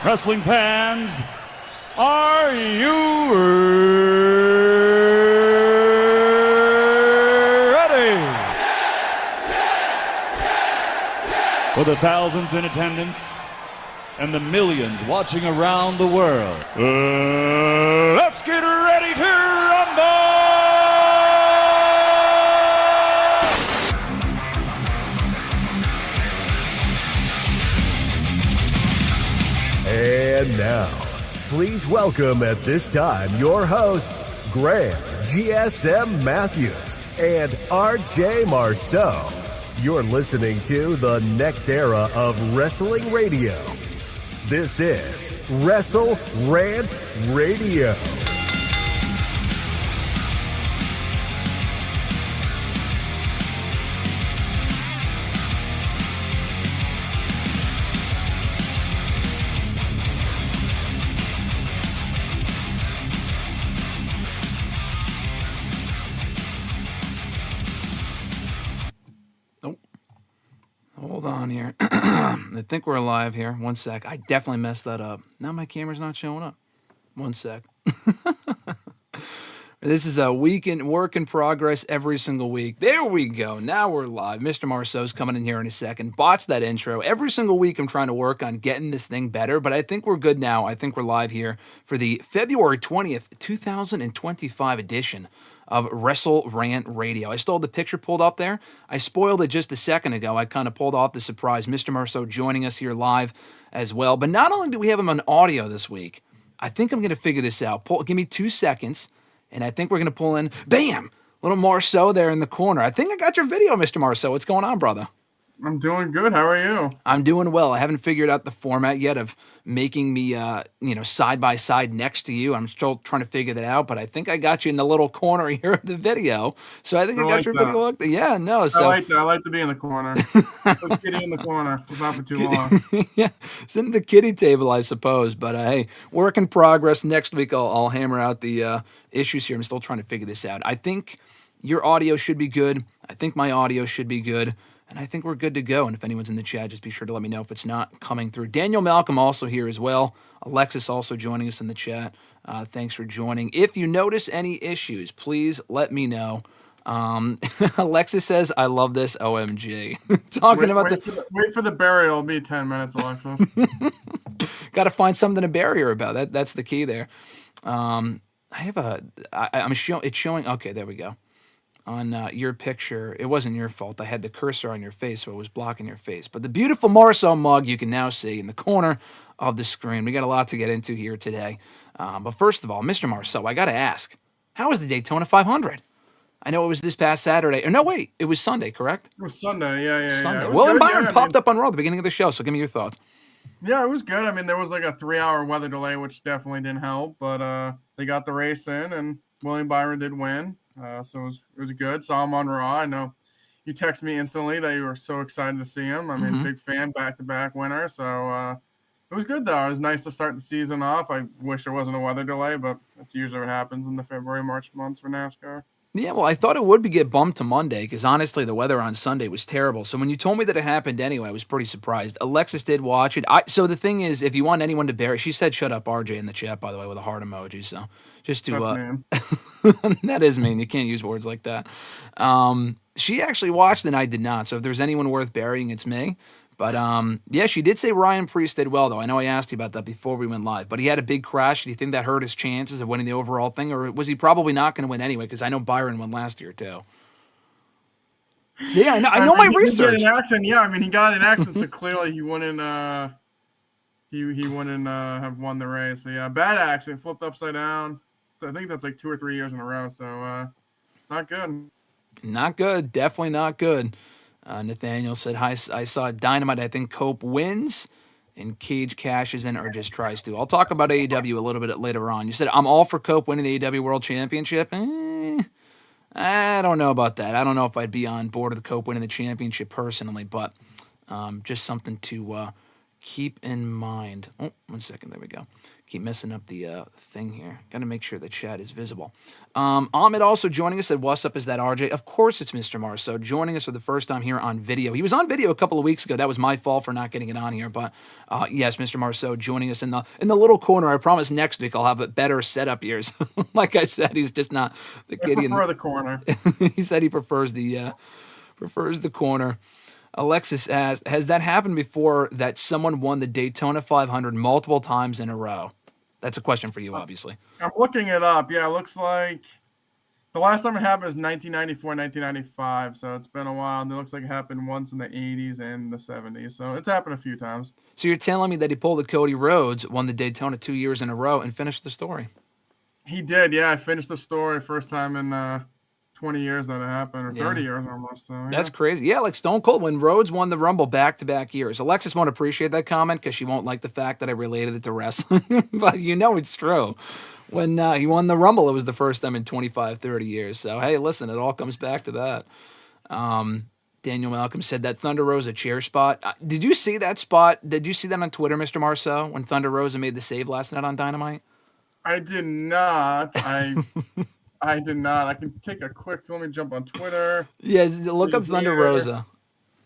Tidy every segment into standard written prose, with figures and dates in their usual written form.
Wrestling fans, are you ready? For the thousands in attendance and the millions watching around the world, let's get ready to rumble! And now, please welcome at this time your hosts, Graham GSM Matthews and RJ Marceau. You're listening to the next era of wrestling radio. This is WrestleRant Radio. Hold on here. I think we're live here. One sec. I definitely messed that up. Now my camera's not showing up. One sec. This is a work in progress every single week. There we go. Now we're live. Mr. Marceau's coming in here in a second. Botched that intro. Every single week I'm trying to work on getting this thing better, but I think we're good now. I think we're live here for the February 20th, 2025 edition of WrestleRant Radio. I still have the picture pulled up there. I spoiled it just a second ago. I kind of pulled off the surprise. Mr. Marceau joining us here live as well. But not only do we have him on audio this week, I think I'm going to figure this out. Give me 2 seconds, and I think we're going to pull in, bam, little Marceau there in the corner. I think I got your video, Mr. Marceau. What's going on, brother? I'm doing good. How are you? I'm doing well. I haven't figured out the format yet of making me, side by side next to you. I'm still trying to figure that out, but I think I got you in the little corner here of the video. So I think I got like your that. video. Yeah, no. So I like that. I like to be in the corner. Put kitty in the corner. It's not for too long. Yeah, it's in the kiddie table, I suppose. But hey, work in progress. Next week, I'll hammer out the issues here. I'm still trying to figure this out. I think your audio should be good. I think my audio should be good. And I think we're good to go. And if anyone's in the chat, just be sure to let me know if it's not coming through. Daniel Malcolm also here as well. Alexis also joining us in the chat. Thanks for joining. If you notice any issues, please let me know. Alexis says, I love this, OMG. Wait for the burial. It'll be 10 minutes, Alexis. Got to find something to bury her about. That's the key there. It's showing. Okay, there we go. On your picture, it wasn't your fault. I had the cursor on your face, so it was blocking your face. But the beautiful Marceau mug you can now see in the corner of the screen. We got a lot to get into here today. But first of all, Mr. Marceau, I got to ask, how was the Daytona 500? I know it was this past Saturday. Or no, wait, it was Sunday, correct? It was Sunday, yeah. Sunday. Yeah. Well, and Byron popped up on Raw at the beginning of the show, so give me your thoughts. Yeah, it was good. I mean, there was like a 3-hour weather delay, which definitely didn't help. But they got the race in, and William Byron did win. So it was good. Saw him on Raw. I know you texted me instantly that you were so excited to see him. I mean, big fan, back-to-back winner. So it was good, though. It was nice to start the season off. I wish there wasn't a weather delay, but that's usually what happens in the February, March months for NASCAR. Yeah, well, I thought it would get bumped to Monday because, honestly, the weather on Sunday was terrible. So when you told me that it happened anyway, I was pretty surprised. Alexis did watch it. So the thing is, if you want anyone to bury, she said shut up, RJ, in the chat, by the way, with a heart emoji. So just to... That's mean. That is mean. You can't use words like that. She actually watched and I did not. So if there's anyone worth burying, it's me. But yeah, she did say Ryan Priest did well, though. I know I asked you about that before we went live. But he had a big crash. Do you think that hurt his chances of winning the overall thing? Or was he probably not going to win anyway? Because I know Byron won last year, too. See, I know my research. He got in action, so clearly he wouldn't he wouldn't have won the race. So yeah, bad accident, flipped upside down. I think that's like 2 or 3 years in a row. So not good. Not good. Definitely not good. Nathaniel said, hi, I saw Dynamite. I think Cope wins and Cage cashes in or just tries to. I'll talk about AEW a little bit later on. You said, I'm all for Cope winning the AEW World Championship. I don't know about that. I don't know if I'd be on board with Cope winning the championship personally, but just something to keep in mind. Oh, 1 second. There we go. Keep messing up the thing here. Got to make sure the chat is visible. Ahmed also joining us said, "What's up? Is that RJ?" Of course, it's Mr. Marceau joining us for the first time here on video. He was on video a couple of weeks ago. That was my fault for not getting it on here. But yes, Mr. Marceau joining us in the little corner. I promise next week I'll have a better setup here. So, like I said, he's just not the kid. I prefer the corner. He said he prefers the corner. Alexis asked, has that happened before that someone won the Daytona 500 multiple times in a row? That's a question for you, obviously. I'm looking it up. Yeah, it looks like the last time it happened was 1994, 1995. So it's been a while. And it looks like it happened once in the 80s and the 70s. So it's happened a few times. So you're telling me that he pulled the Cody Rhodes, won the Daytona 2 years in a row, and finished the story? He did, yeah. I finished the story first time in 20 years that it happened, or 30 years almost. So, yeah. That's crazy. Yeah, like Stone Cold when Rhodes won the Rumble back-to-back years. Alexis won't appreciate that comment because she won't like the fact that I related it to wrestling. But you know it's true. When he won the Rumble, it was the first time in 25, 30 years. So, hey, listen, it all comes back to that. Daniel Malcolm said that Thunder Rosa chair spot. Did you see that spot? Did you see that on Twitter, Mr. Marceau, when Thunder Rosa made the save last night on Dynamite? I did not. I did not. I can take a quick. Let me jump on Twitter. Yeah, look up Thunder Rosa.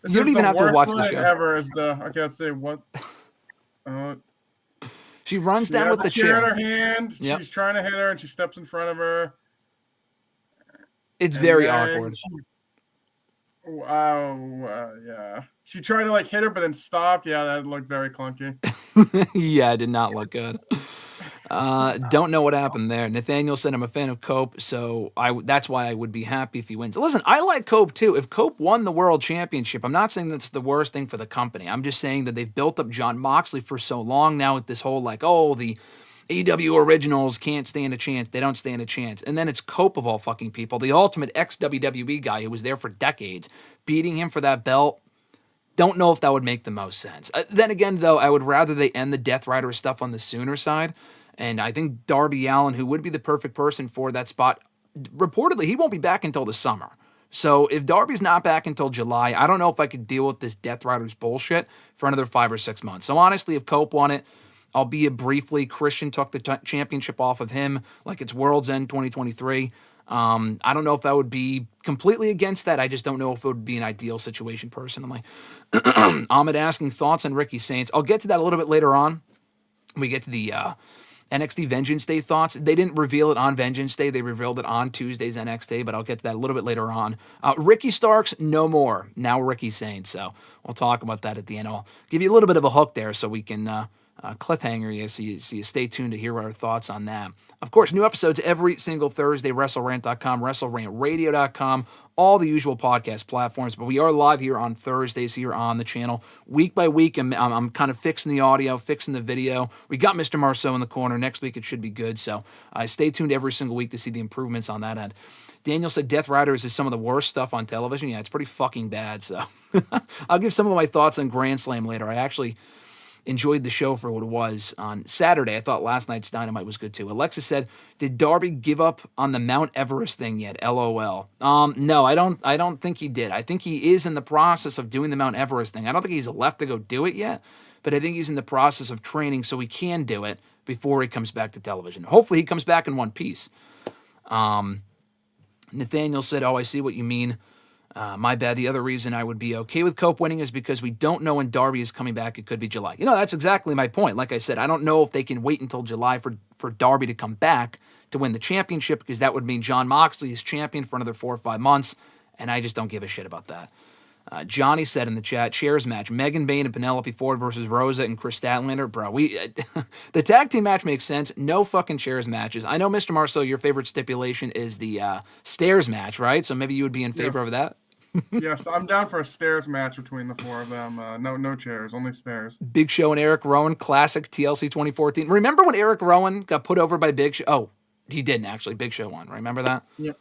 You don't even have to watch the show. Ever is the I can't say what. She runs down with the chair in her hand. Yep. She's trying to hit her, and she steps in front of her. It's very awkward. Yeah. She tried to hit her, but then stopped. Yeah, that looked very clunky. Yeah, it did not look good. Don't know what happened there. Nathaniel said, I'm a fan of Cope, so that's why I would be happy if he wins. Listen, I like Cope too. If Cope won the world championship, I'm not saying that's the worst thing for the company. I'm just saying that they've built up Jon Moxley for so long now with this whole the AEW originals can't stand a chance. They don't stand a chance. And then it's Cope of all fucking people, the ultimate ex-WWE guy who was there for decades, beating him for that belt. Don't know if that would make the most sense. Then again, though, I would rather they end the Death Rider stuff on the sooner side. And I think Darby Allin, who would be the perfect person for that spot, reportedly, he won't be back until the summer. So if Darby's not back until July, I don't know if I could deal with this Death Riders bullshit for another 5 or 6 months. So honestly, if Cope won it, albeit briefly, Christian took the championship off of him like it's World's End 2023. I don't know if I would be completely against that. I just don't know if it would be an ideal situation personally. Ahmed asking thoughts on Ricky Saints. I'll get to that a little bit later on. We get to the NXT Vengeance Day thoughts. They didn't reveal it on Vengeance Day. They revealed it on Tuesday's NXT, but I'll get to that a little bit later on. Ricky Starks, no more. Now Ricky Saints. So we'll talk about that at the end. I'll give you a little bit of a hook there so we can cliffhanger you, so you stay tuned to hear our thoughts on that. Of course, new episodes every single Thursday, WrestleRant.com, WrestleRantRadio.com, all the usual podcast platforms, but we are live here on Thursdays here on the channel. Week by week, I'm kind of fixing the audio, fixing the video. We got Mr. Marceau in the corner. Next week, it should be good, so stay tuned every single week to see the improvements on that end. Daniel said Death Riders is some of the worst stuff on television. Yeah, it's pretty fucking bad, so I'll give some of my thoughts on Grand Slam later. I actually enjoyed the show for what it was on Saturday. I thought last night's Dynamite was good too. Alexis said, did Darby give up on the Mount Everest thing yet? LOL. No, I don't think he did. I think he is in the process of doing the Mount Everest thing. I don't think he's left to go do it yet, but I think he's in the process of training so he can do it before he comes back to television. Hopefully he comes back in one piece. Nathaniel said, I see what you mean. My bad. The other reason I would be okay with Cope winning is because we don't know when Darby is coming back. It could be July. That's exactly my point. Like I said, I don't know if they can wait until July for Darby to come back to win the championship, because that would mean Jon Moxley is champion for another 4 or 5 months, and I just don't give a shit about that. Johnny said in the chat, chairs match, Megan Bayne and Penelope Ford versus Rosa and Chris Statlander. Bro, the tag team match makes sense. No fucking chairs matches. I know, Mr. Marceau, your favorite stipulation is the stairs match, right? So maybe you would be in favor of that? Yes, I'm down for a stairs match between the four of them. No chairs, only stairs. Big Show and Eric Rowan, classic TLC 2014. Remember when Eric Rowan got put over by Big Show? Oh, he didn't actually. Big Show won. Remember that? Yep.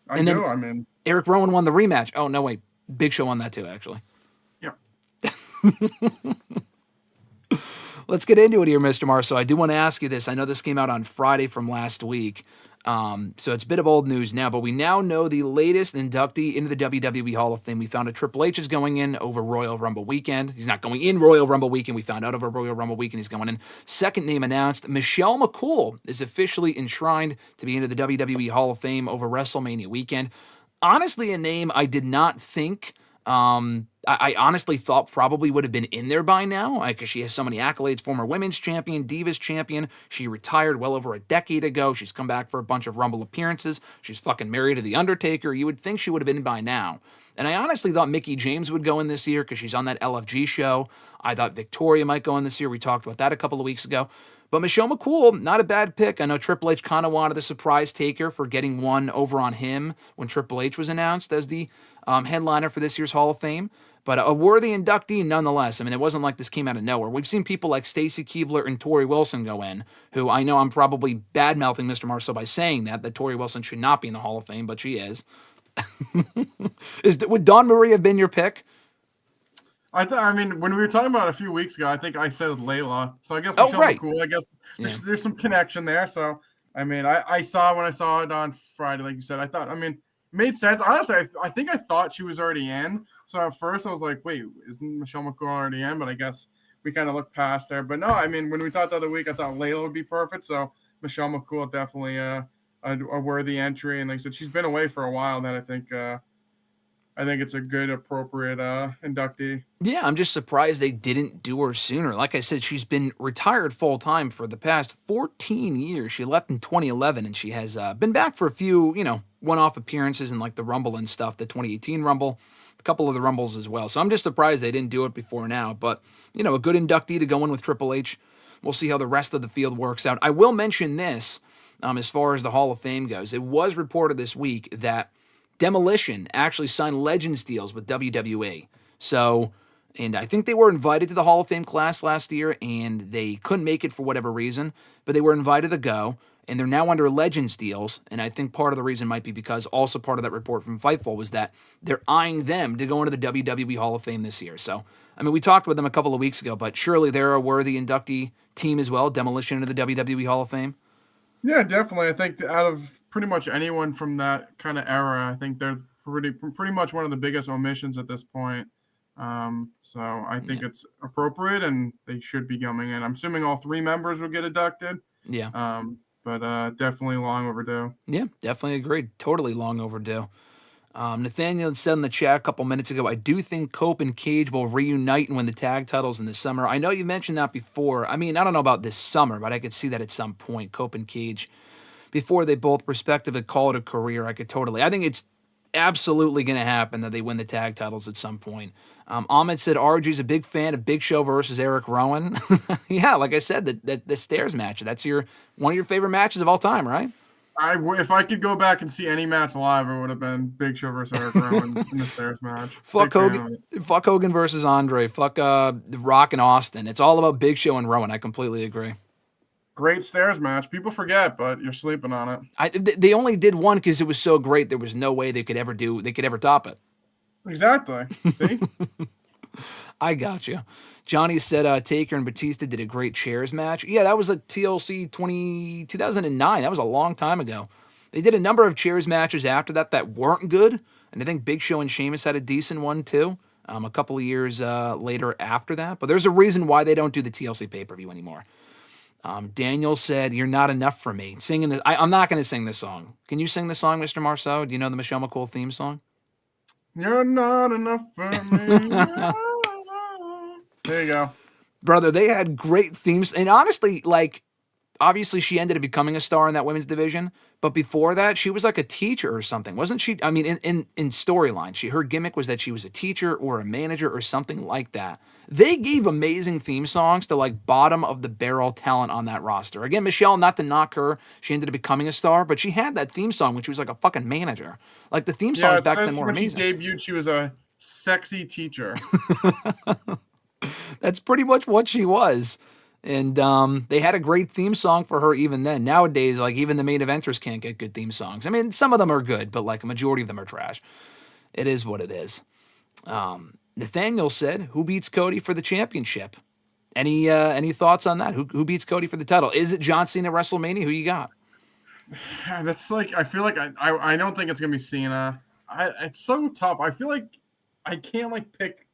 I do. I mean, Eric Rowan won the rematch. Oh, no, wait. Big Show won that too, actually. Yep. Let's get into it here, Mr. Marceau. I do want to ask you this. I know this came out on Friday from last week. So it's a bit of old news now, but we now know the latest inductee into the WWE Hall of Fame. We found out Triple H is going in over Royal Rumble weekend. He's not going in Royal Rumble weekend. We found out over Royal Rumble weekend he's going in. Second name announced, Michelle McCool is officially enshrined to be into the WWE Hall of Fame over WrestleMania weekend. Honestly, a name I did not think I honestly thought probably would have been in there by now because she has so many accolades. Former women's champion, Divas champion. She retired well over a decade ago. She's come back for a bunch of Rumble appearances. She's fucking married to The Undertaker. You would think she would have been by now. And I honestly thought Mickie James would go in this year because she's on that LFG show. I thought Victoria might go in this year. We talked about that a couple of weeks ago. But Michelle McCool, not a bad pick. I know Triple H kind of wanted the surprise taker for getting one over on him when Triple H was announced as the headliner for this year's Hall of Fame. But a worthy inductee nonetheless. I mean, it wasn't like this came out of nowhere. We've seen people like Stacy Keibler and Tori Wilson go in, who I know I'm probably bad-mouthing Mr. Marceau by saying that Tori Wilson should not be in the Hall of Fame, but she is. Would Dawn Marie have been your pick? I mean, when we were talking about it a few weeks ago, I think I said Layla. So I guess Michelle McCool. I guess there's some connection there. So, I mean, I saw when I saw it on Friday, like you said, I thought, I mean, it made sense. Honestly, I think I thought she was already in. So at first I was like, wait, isn't Michelle McCool already in? But I guess we kind of looked past there. But no, I mean, when we thought the other week, I thought Layla would be perfect. So Michelle McCool definitely a worthy entry. And like I said, she's been away for a while. That I think it's a good, appropriate inductee. Yeah, I'm just surprised they didn't do her sooner. Like I said, she's been retired full-time for the past 14 years. She left in 2011, and she has been back for a few, one-off appearances in like the Rumble and stuff, the 2018 Rumble, a couple of the Rumbles as well. So I'm just surprised they didn't do it before now. But, a good inductee to go in with Triple H. We'll see how the rest of the field works out. I will mention this as far as the Hall of Fame goes. It was reported this week that Demolition actually signed Legends deals with WWE. So, and I think they were invited to the Hall of Fame class last year, and they couldn't make it for whatever reason, but they were invited to go, and they're now under Legends deals, and I think part of the reason might be because also part of that report from Fightful was that they're eyeing them to go into the WWE Hall of Fame this year. So, I mean, we talked with them a couple of weeks ago, but surely they're a worthy inductee team as well, Demolition into the WWE Hall of Fame. Yeah, definitely. I think out of pretty much anyone from that kind of era, I think they're pretty much one of the biggest omissions at this point. So I think it's appropriate, and they should be coming in. I'm assuming all three members will get inducted. Yeah. But definitely long overdue. Yeah, definitely agreed. Totally long overdue. Nathaniel said in the chat a couple minutes ago, I do think Cope and Cage will reunite and win the tag titles in the summer. I know you mentioned that before. I mean, I don't know about this summer, but I could see that at some point. Cope and Cage, before they both respectively call it a career, I think it's absolutely going to happen that they win the tag titles at some point. Ahmed said RG's a big fan of Big Show versus Eric Rowan. Yeah, like I said, the stairs match, that's one of your favorite matches of all time, right? If I could go back and see any match live, it would have been Big Show versus Eric Rowan in the stairs match. Fuck Hogan versus Andre. Fuck Rock and Austin. It's all about Big Show and Rowan. I completely agree. Great stairs match. People forget, but you're sleeping on it. They only did one because it was so great. There was no way they could ever top it. Exactly. See? I got you. Johnny said Taker and Batista did a great chairs match. Yeah, that was a TLC 2009. That was a long time ago. They did a number of chairs matches after that weren't good. And I think Big Show and Sheamus had a decent one too. A couple of years later after that. But there's a reason why they don't do the TLC pay-per-view anymore. Daniel said, "You're not enough for me." Singing this, I'm not going to sing this song. Can you sing the song, Mr. Marceau? Do you know the Michelle McCool theme song? You're not enough for me. There you go. Brother, they had great themes. And honestly, obviously she ended up becoming a star in that women's division. But before that, she was like a teacher or something. Wasn't she? I mean, in storyline, her gimmick was that she was a teacher or a manager or something like that. They gave amazing theme songs to bottom of the barrel talent on that roster. Again, Michelle, not to knock her, she ended up becoming a star, but she had that theme song when she was like a fucking manager. Like the theme songs back then were amazing. When she debuted, she was a sexy teacher. That's pretty much what she was. And they had a great theme song for her even then. Nowadays, even the main eventers can't get good theme songs. I mean, some of them are good, but a majority of them are trash. It is what it is. Nathaniel said, "Who beats Cody for the championship?" Any thoughts on that? Who beats Cody for the title? Is it John Cena at WrestleMania? Who you got? That's like, I feel like I don't think it's gonna be Cena. It's so tough. I feel like I can't like pick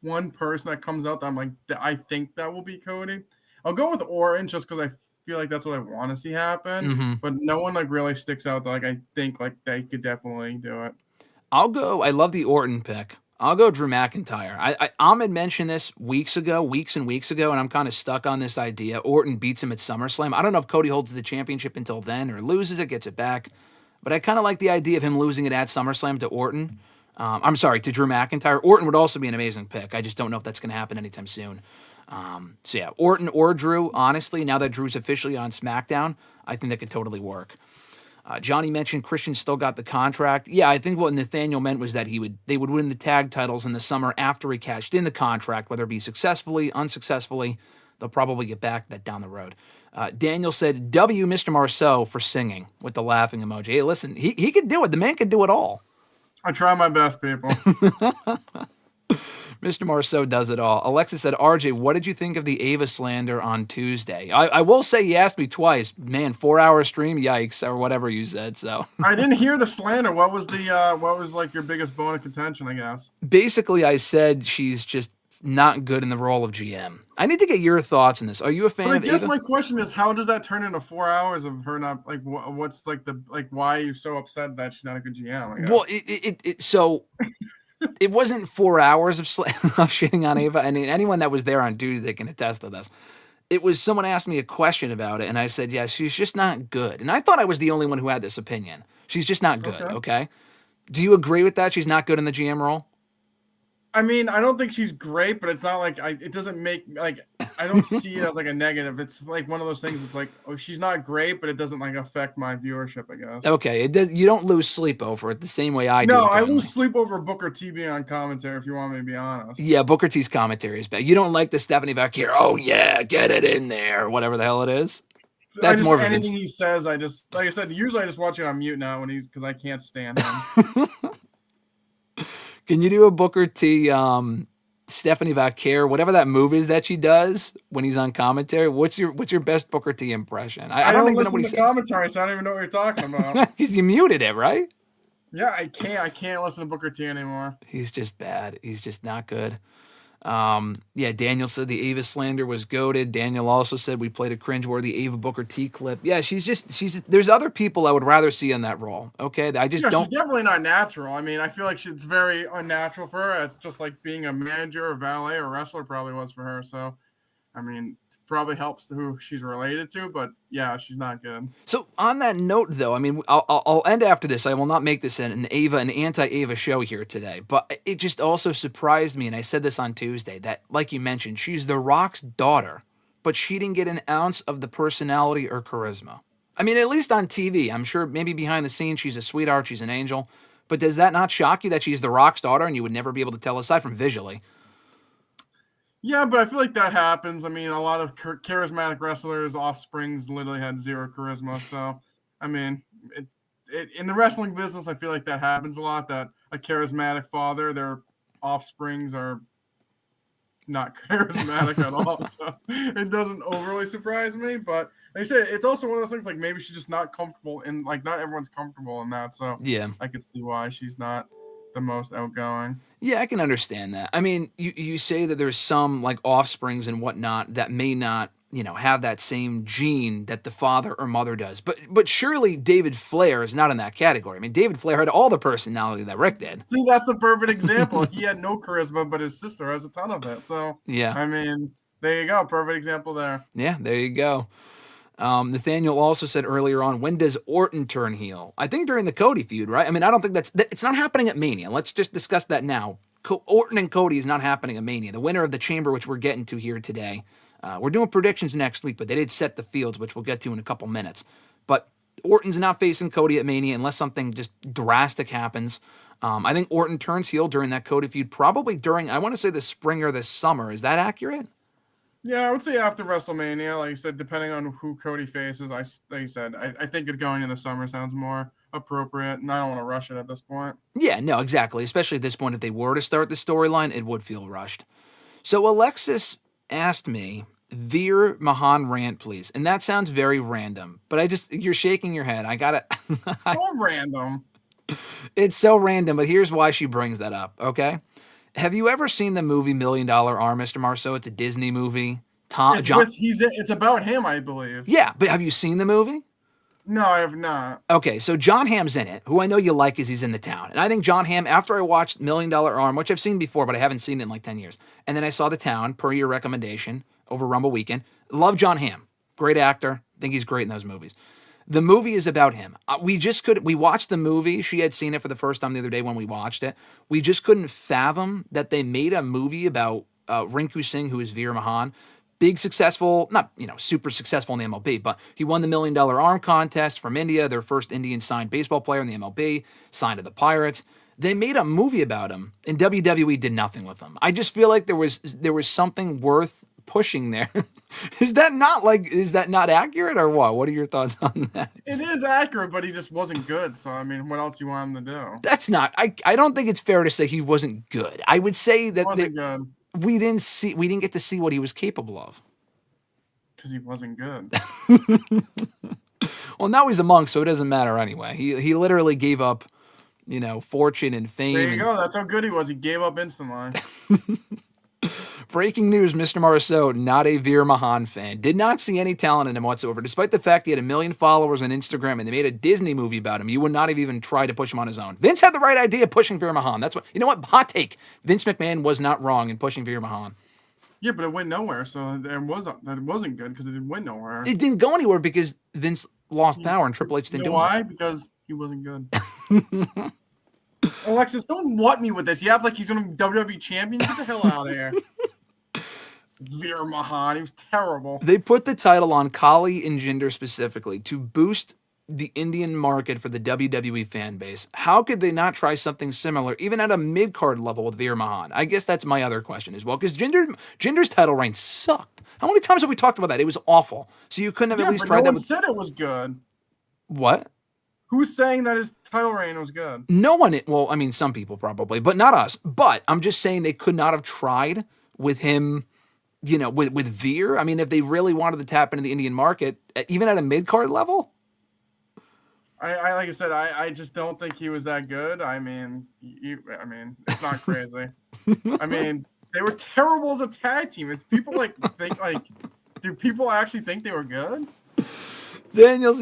one person that comes out that I'm like, I think that will be Cody. I'll go with Orton just because I feel like that's what I want to see happen. Mm-hmm. But no one like really sticks out that like I think like they could definitely do it. I'll go. I love the Orton pick. I'll go Drew McIntyre. Ahmed mentioned this weeks and weeks ago, and I'm kind of stuck on this idea. Orton beats him at SummerSlam. I don't know if Cody holds the championship until then or loses it, gets it back. But I kind of like the idea of him losing it at SummerSlam to Orton. I'm sorry, to Drew McIntyre. Orton would also be an amazing pick. I just don't know if that's going to happen anytime soon. So yeah, Orton or Drew, honestly, now that Drew's officially on SmackDown, I think that could totally work. Johnny mentioned Christian still got the contract. Yeah, I think what Nathaniel meant was that they would win the tag titles in the summer after he cashed in the contract, whether it be successfully, unsuccessfully. They'll probably get back to that down the road. Daniel said, W Mr. Marceau for singing with the laughing emoji. Hey, listen, he could do it. The man could do it all. I try my best, people. Mr. Marceau does it all. Alexa said, RJ, what did you think of the Ava slander on Tuesday? I will say he asked me twice. Man, 4-hour stream, yikes, or whatever you said. So I didn't hear the slander. What was like your biggest bone of contention, I guess? Basically, I said she's just not good in the role of GM. I need to get your thoughts on this. Are you a fan of Ava? I guess my question is, how does that turn into 4 hours of her not like? What's like why are you so upset that she's not a good GM? Well, so. It wasn't 4 hours of shitting on Ava. I mean, anyone that was there on Tuesday can attest to this. It was someone asked me a question about it, and I said, yeah, she's just not good. And I thought I was the only one who had this opinion. She's just not good, okay? Do you agree with that? She's not good in the GM role? I mean, I don't think she's great, but it's not like it doesn't make like I don't see it as like a negative. It's like one of those things. It's like, oh, she's not great, but it doesn't like affect my viewership, I guess. Okay, you don't lose sleep over it the same way I do. No, I lose sleep over Booker T being on commentary. If you want me to be honest. Yeah, Booker T's commentary is bad. You don't like the Stephanie Valkyria. Oh yeah, get it in there, whatever the hell it is. That's more of anything he says. I just like I said. Usually, I just watch it on mute now because I can't stand him. Can you do a Booker T, Stephanie Valkyria, whatever that move is that she does when he's on commentary? What's your best Booker T impression? I don't even know what he says. Commentary, so I don't even know what you're talking about. Because you muted it, right? Yeah, I can't listen to Booker T anymore. He's just bad. He's just not good. Yeah, Daniel said the Ava slander was goated. Daniel also said we played a cringeworthy Ava Booker T clip. Yeah, she's there's other people I would rather see in that role. Okay, I just don't. She's definitely not natural. I mean, I feel like it's very unnatural for her. It's just like being a manager or valet or wrestler probably was for her. So, I mean, probably helps who she's related to, but yeah, she's not good. So on that note, though, I mean, I'll end after this. I will not make this an anti-Ava show here today, but it just also surprised me, and I said this on Tuesday, that, like you mentioned, she's The Rock's daughter, but she didn't get an ounce of the personality or charisma. I mean, at least on TV. I'm sure maybe behind the scenes she's a sweetheart, she's an angel, but does that not shock you that she's The Rock's daughter and you would never be able to tell, aside from visually? Yeah, but I feel like that happens. I mean, a lot of charismatic wrestlers' offsprings literally had zero charisma. So, I mean, in the wrestling business, I feel like that happens a lot, that a charismatic father, their offsprings are not charismatic at all. So it doesn't overly surprise me. But like I said, it's also one of those things like maybe she's just not comfortable in, like, not everyone's comfortable in that. So yeah, I could see why she's not the most outgoing. Yeah, I can understand that. I mean, you say that there's some like offsprings and whatnot that may not, have that same gene that the father or mother does. But surely David Flair is not in that category. I mean, David Flair had all the personality that Rick did. See, that's the perfect example. He had no charisma, but his sister has a ton of it. So yeah, I mean, there you go. Perfect example there. Yeah, there you go. Nathaniel also said earlier on, when does Orton turn heel? I think during the Cody feud, right? I mean, I don't think it's not happening at Mania. Let's just discuss that now. Orton and Cody is not happening at Mania. The winner of the Chamber, which we're getting to here today. We're doing predictions next week, but they did set the fields, which we'll get to in a couple minutes. But Orton's not facing Cody at Mania unless something just drastic happens. I think Orton turns heel during that Cody feud, probably during, I want to say, the spring or the summer. Is that accurate? Yeah, I would say after WrestleMania, like I said, depending on who Cody faces, I think it going in the summer sounds more appropriate, and I don't want to rush it at this point. Yeah, no, exactly. Especially at this point, if they were to start the storyline, it would feel rushed. So Alexis asked me, Veer Mahaan rant, please. And that sounds very random, but you're shaking your head. I gotta. So random. It's so random, but here's why she brings that up, okay? Have you ever seen the movie $1 Million Arm, Mr. Marceau? It's a Disney movie. It's about him, I believe. Yeah, but have you seen the movie? No, I have not. Okay, so John Hamm's in it, who I know you like as he's in the town. And I think John Hamm, after I watched $1 Million Arm, which I've seen before, but I haven't seen it in like 10 years, and then I saw the town, per your recommendation, over Rumble Weekend. Love John Hamm. Great actor. Think he's great in those movies. The movie is about him. We watched the movie. She had seen it for the first time the other day when we watched it. We just couldn't fathom that they made a movie about Rinku Singh, who is Veer Mahaan. Big successful, not, super successful in the MLB, but he won the $1 Million Arm contest from India, their first Indian signed baseball player in the MLB, signed to the Pirates. They made a movie about him, and WWE did nothing with him. I just feel like there was something worth pushing there. Is that not accurate or what? What are your thoughts on that? It is accurate, but he just wasn't good. So, I mean, what else do you want him to do? That's not, I don't think it's fair to say he wasn't good. I would say that Good. We didn't get to see what he was capable of. Because he wasn't good. Well, now he's a monk, so it doesn't matter anyway. He literally gave up, fortune and fame. There you go. That's how good he was. He gave up instantly. Breaking news, Mr. Marceau, not a Veer Mahaan fan. Did not see any talent in him whatsoever. Despite the fact he had 1 million followers on Instagram and they made a Disney movie about him, you would not have even tried to push him on his own. Vince had the right idea pushing Veer Mahaan. That's what, hot take. Vince McMahon was not wrong in pushing Veer Mahaan. Yeah, but it went nowhere, so that wasn't good because it didn't went nowhere. It didn't go anywhere because Vince lost power and Triple H didn't do it. Why? Because he wasn't good. Alexis, don't want me with this. You act like he's going to be WWE champion. Get the hell out of here. Veer Mahaan, he was terrible. They put the title on Kali and Jinder specifically to boost the Indian market for the WWE fan base. How could they not try something similar, even at a mid-card level with Veer Mahaan? I guess that's my other question as well, because Jinder's title reign sucked. How many times have we talked about that? It was awful. So you couldn't have at least tried that. No one said it was good. What? Who's saying that his title reign was good? No one. Well, I mean, some people probably, but not us. But I'm just saying they could not have tried with him, with Veer. I mean, if they really wanted to tap into the Indian market, even at a mid-card level. I like I said, I just don't think he was that good. I mean, it's not crazy. I mean, they were terrible as a tag team. If people do people actually think they were good? Daniel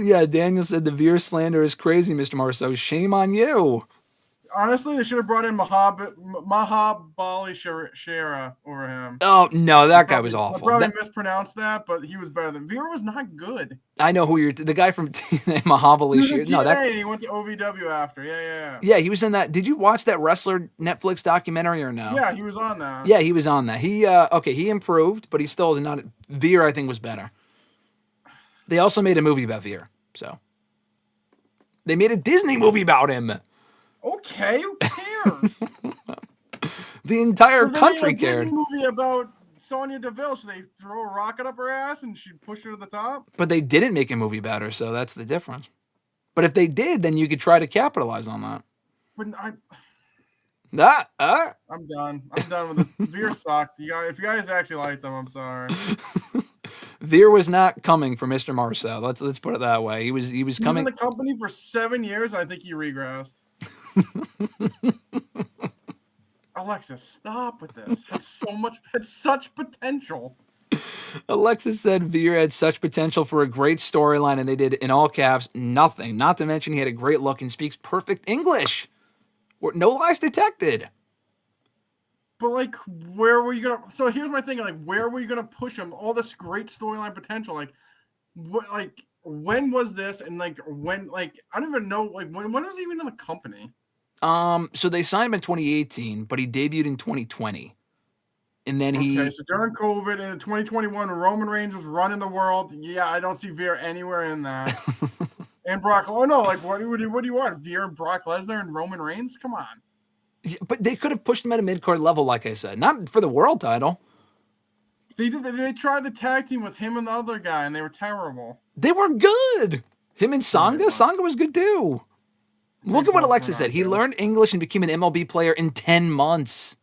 said the Veer slander is crazy, Mr. Marceau. Shame on you. Honestly, they should have brought in Mahabali Shera over him. Oh, no, that guy was awful. I probably mispronounced that, but he was better than Veer was not good. I know who the guy from Mahabali Shera. No, he went to OVW after. Yeah. Yeah, he was in that. Did you watch that wrestler Netflix documentary or no? Yeah, he was on that. Yeah, he was on that. He improved, but he still is not. Veer, I think, was better. They also made a movie about Veer, so they made a Disney movie about him. Okay, who cares? The entire country cared. Disney movie about Sonya Deville. Should they throw a rocket up her ass and she'd push her to the top? But they didn't make a movie about her, so that's the difference. But if they did, then you could try to capitalize on that. But I'm done. I'm done with this. Veer sucked. If you guys actually like them, I'm sorry. Veer was not coming for Mr. Marceau. Let's put it that way. He was coming. He was in the company for 7 years. I think he regressed. Alexis, stop with this. Had such potential. Alexis said Veer had such potential for a great storyline, and they did, in all caps, nothing. Not to mention he had a great look and speaks perfect English. No lies detected. But where were you gonna? So here's my thing: where were you gonna push him? All this great storyline potential. When was this? And when? I don't even know. When was he even in the company? So they signed him in 2018, but he debuted in 2020, and then so during COVID in 2021, Roman Reigns was running the world. Yeah, I don't see Veer anywhere in that. And Brock. Oh no! What do you want? Veer and Brock Lesnar and Roman Reigns? Come on. But they could have pushed him at a mid-card level, like I said. Not for the world title. They did. They tried the tag team with him and the other guy, and they were terrible. They were good. Him and Sangha. Sangha was good, too. Look at what Alexis said. He learned English and became an MLB player in 10 months.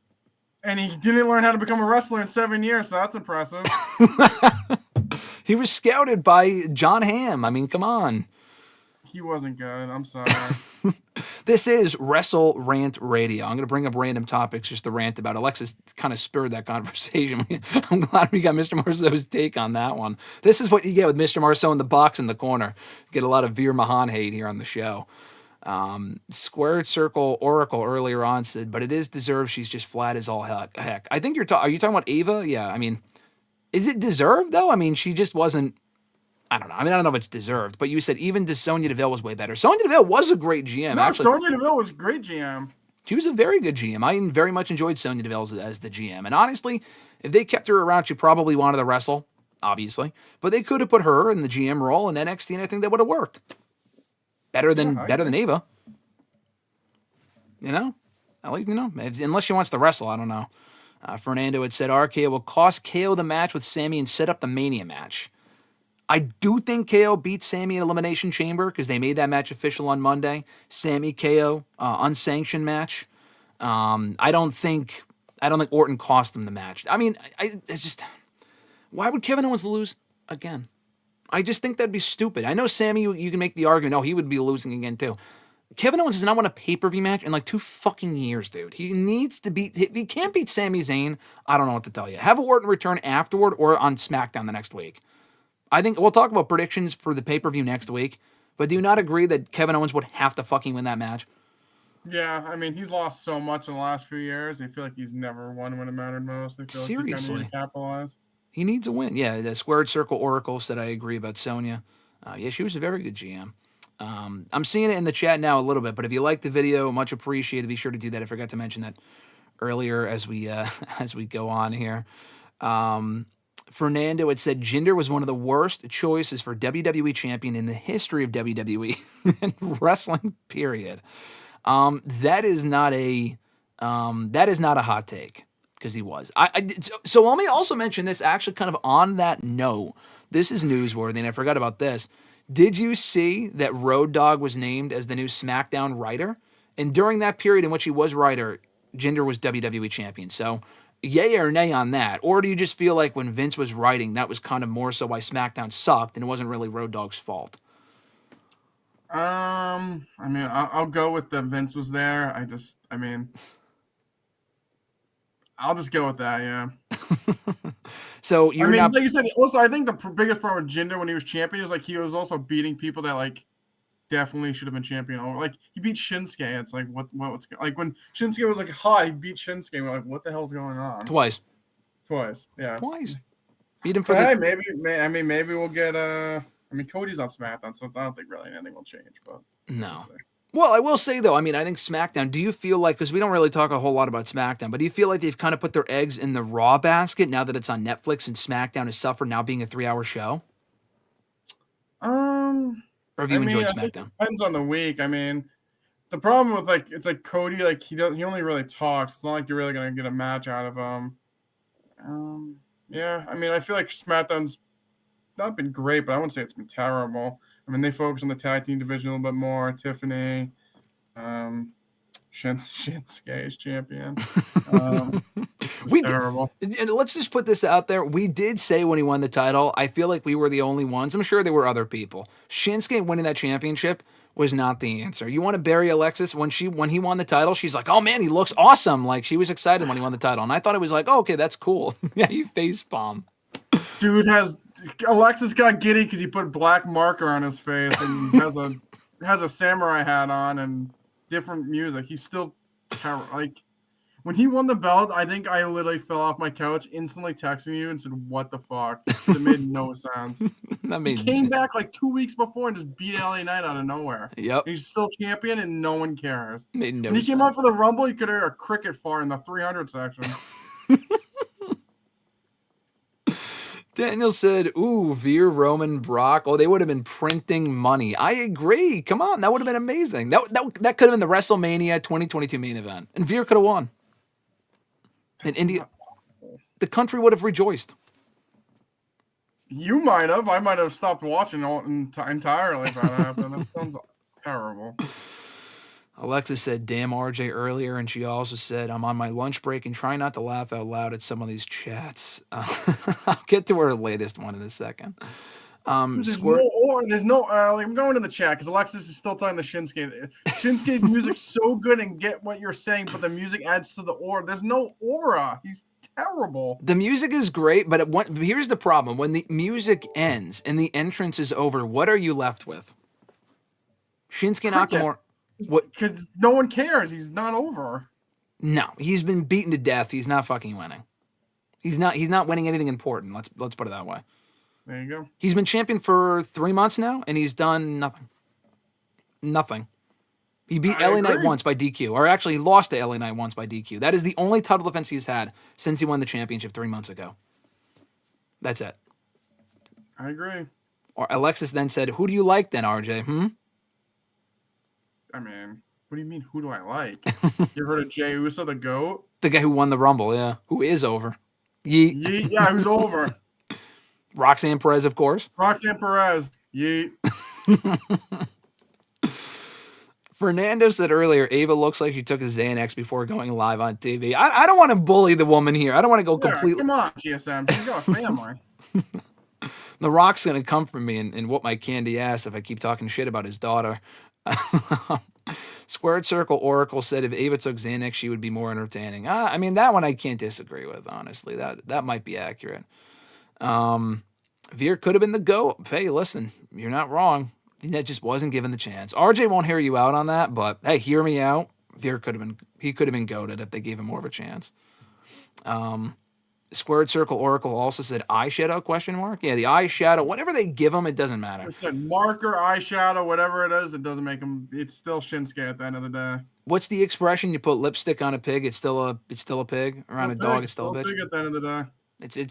And he didn't learn how to become a wrestler in 7 years, so that's impressive. He was scouted by John Hamm. I mean, come on. He wasn't good. I'm sorry. This is WrestleRant Radio. I'm going to bring up random topics just to rant about. Alexis kind of spurred that conversation. I'm glad we got Mr. Marceau's take on that one. This is what you get with Mr. Marceau in the box in the corner. Get a lot of Veer Mahaan hate here on the show. Squared Circle Oracle earlier on said, but it is deserved. She's just flat as all heck. I think are you talking about Ava? Yeah, I mean, is it deserved though? I mean, she just wasn't. I don't know. I mean, I don't know if it's deserved, but you said even Sonya Deville was way better. Sonya Deville was a great GM. No, actually. Sonya Deville was a great GM. She was a very good GM. I very much enjoyed Sonya Deville as the GM. And honestly, if they kept her around, she probably wanted to wrestle, obviously. But they could have put her in the GM role in NXT, and I think that would have worked. Better than Ava. You know? At least, unless she wants to wrestle, I don't know. Fernando had said RKO will cost KO the match with Sammy and set up the Mania match. I do think KO beat Sammy in Elimination Chamber because they made that match official on Monday. Sammy KO unsanctioned match. I don't think Orton cost him the match. I mean, it's just why would Kevin Owens lose again? I just think that'd be stupid. I know Sammy, you can make the argument, he would be losing again too. Kevin Owens has not won a pay-per-view match in like 2 fucking years, dude. He needs to beat. If he can't beat Sami Zayn, I don't know what to tell you. Have Orton return afterward or on SmackDown the next week. I think we'll talk about predictions for the pay-per-view next week, but do you not agree that Kevin Owens would have to fucking win that match? Yeah, I mean, he's lost so much in the last few years. I feel like he's never won when it mattered most. I feel Seriously. like he kind of needs to capitalize. He needs a win. Yeah, the Squared Circle Oracle said I agree about Sonya. Yeah, she was a very good GM. I'm seeing it in the chat now a little bit, but if you like the video, much appreciated. Be sure to do that. I forgot to mention that earlier as we go on here. Fernando had said Jinder was one of the worst choices for WWE champion in the history of WWE and wrestling. Period. That is not a hot take because he was. So let me also mention this. Actually, kind of on that note, this is newsworthy, and I forgot about this. Did you see that Road Dogg was named as the new SmackDown writer? And during that period in which he was writer, Jinder was WWE champion. So, yay or nay on that? Or do you just feel like when Vince was writing, that was kind of more so why SmackDown sucked and it wasn't really Road Dogg's fault? I mean, I'll go with the Vince was there. I'll just go with that, yeah. So you're not. Like you said, also I think the biggest problem with Jinder when he was champion is like he was also beating people that like definitely should have been champion. Or like he beat Shinsuke. It's like what's like when Shinsuke was like hot, he beat Shinsuke. We're like, what the hell's going on? Twice, yeah. Twice. Beat him for maybe we'll get Cody's on SmackDown, so I don't think really anything will change. But no. Well, I will say, though, I mean, I think SmackDown, do you feel like, because we don't really talk a whole lot about SmackDown, but do you feel like they've kind of put their eggs in the Raw basket now that it's on Netflix and SmackDown has suffered now being a 3-hour show? Or have you enjoyed SmackDown? I think it depends on the week. I mean, the problem with, like, it's like Cody, like, he only really talks. It's not like you're really going to get a match out of him. Yeah, I mean, I feel like SmackDown's not been great, but I wouldn't say it's been terrible. I mean, they focus on the tag team division a little bit more. Tiffany, Shinsuke is champion. Terrible. And let's just put this out there. We did say when he won the title, I feel like we were the only ones. I'm sure there were other people. Shinsuke winning that championship was not the answer. You want to bury Alexis when he won the title? She's like, oh man, he looks awesome. Like she was excited when he won the title, and I thought it was like, oh, okay, that's cool. Yeah, you facepalm. Alexis got giddy because he put black marker on his face and has a samurai hat on and different music. He's still like when he won the belt. I think I literally fell off my couch, instantly texting you and said, "What the fuck?" It made no sense. He came back like 2 weeks before and just beat LA Knight out of nowhere. Yep, he's still champion and no one cares. Made no when he sense. came out for the Rumble, you could hear a cricket fart in the 300 section. Daniel said, ooh, Veer, Roman, Brock. Oh, they would have been printing money. I agree. Come on. That would have been amazing. That could have been the WrestleMania 2022 main event. And Veer could have won. In India, the country would have rejoiced. You might have. I might have stopped watching entirely if that happened. That sounds terrible. Alexis said, damn RJ earlier, and she also said, I'm on my lunch break and try not to laugh out loud at some of these chats. I'll get to her latest one in a second. There's no, I'm going to the chat because Alexis is still talking to Shinsuke. Shinsuke's music's so good and get what you're saying, but the music adds to the aura. There's no aura. He's terrible. The music is great, but here's the problem. When the music ends and the entrance is over, what are you left with? Shinsuke Nakamura. What? Because no one cares. He's not over. No, he's been beaten to death. He's not fucking winning. He's not winning anything important. Let's put it that way. There you go. He's been champion for 3 months now, and he's done nothing. Nothing. He beat LA Knight once by DQ, or actually he lost to LA Knight once by DQ. That is the only title defense he's had since he won the championship 3 months ago. That's it. I agree. Or Alexis then said, who do you like then, RJ? I mean, what do you mean, who do I like? You heard of Jey Uso, the GOAT? The guy who won the Rumble, yeah. Who is over. Yeet. Yeet, yeah, who's over. Roxanne Perez, of course. Roxanne Perez. Yeet. Fernando said earlier, Ava looks like she took a Xanax before going live on TV. I don't want to bully the woman here. I don't want to go completely. Come on, GSM. She's got a family. The Rock's going to come for me and whoop my candy ass if I keep talking shit about his daughter. Squared Circle Oracle said if Ava took Xanax, she would be more entertaining. I mean, that one I can't disagree with, honestly. That might be accurate. Veer could have been the GOAT. Hey, listen, you're not wrong. That just wasn't given the chance. RJ won't hear you out on that, but hey, hear me out. Veer could have been GOATed if they gave him more of a chance. Squared Circle Oracle also said eyeshadow ? Yeah, the eyeshadow, whatever they give him, it doesn't matter. I said marker, eyeshadow, whatever it is, it doesn't make him. It's still Shinsuke at the end of the day. What's the expression? You put lipstick on a pig, it's still a pig, or on a dog, it's still a bitch. Pig at the end of the day.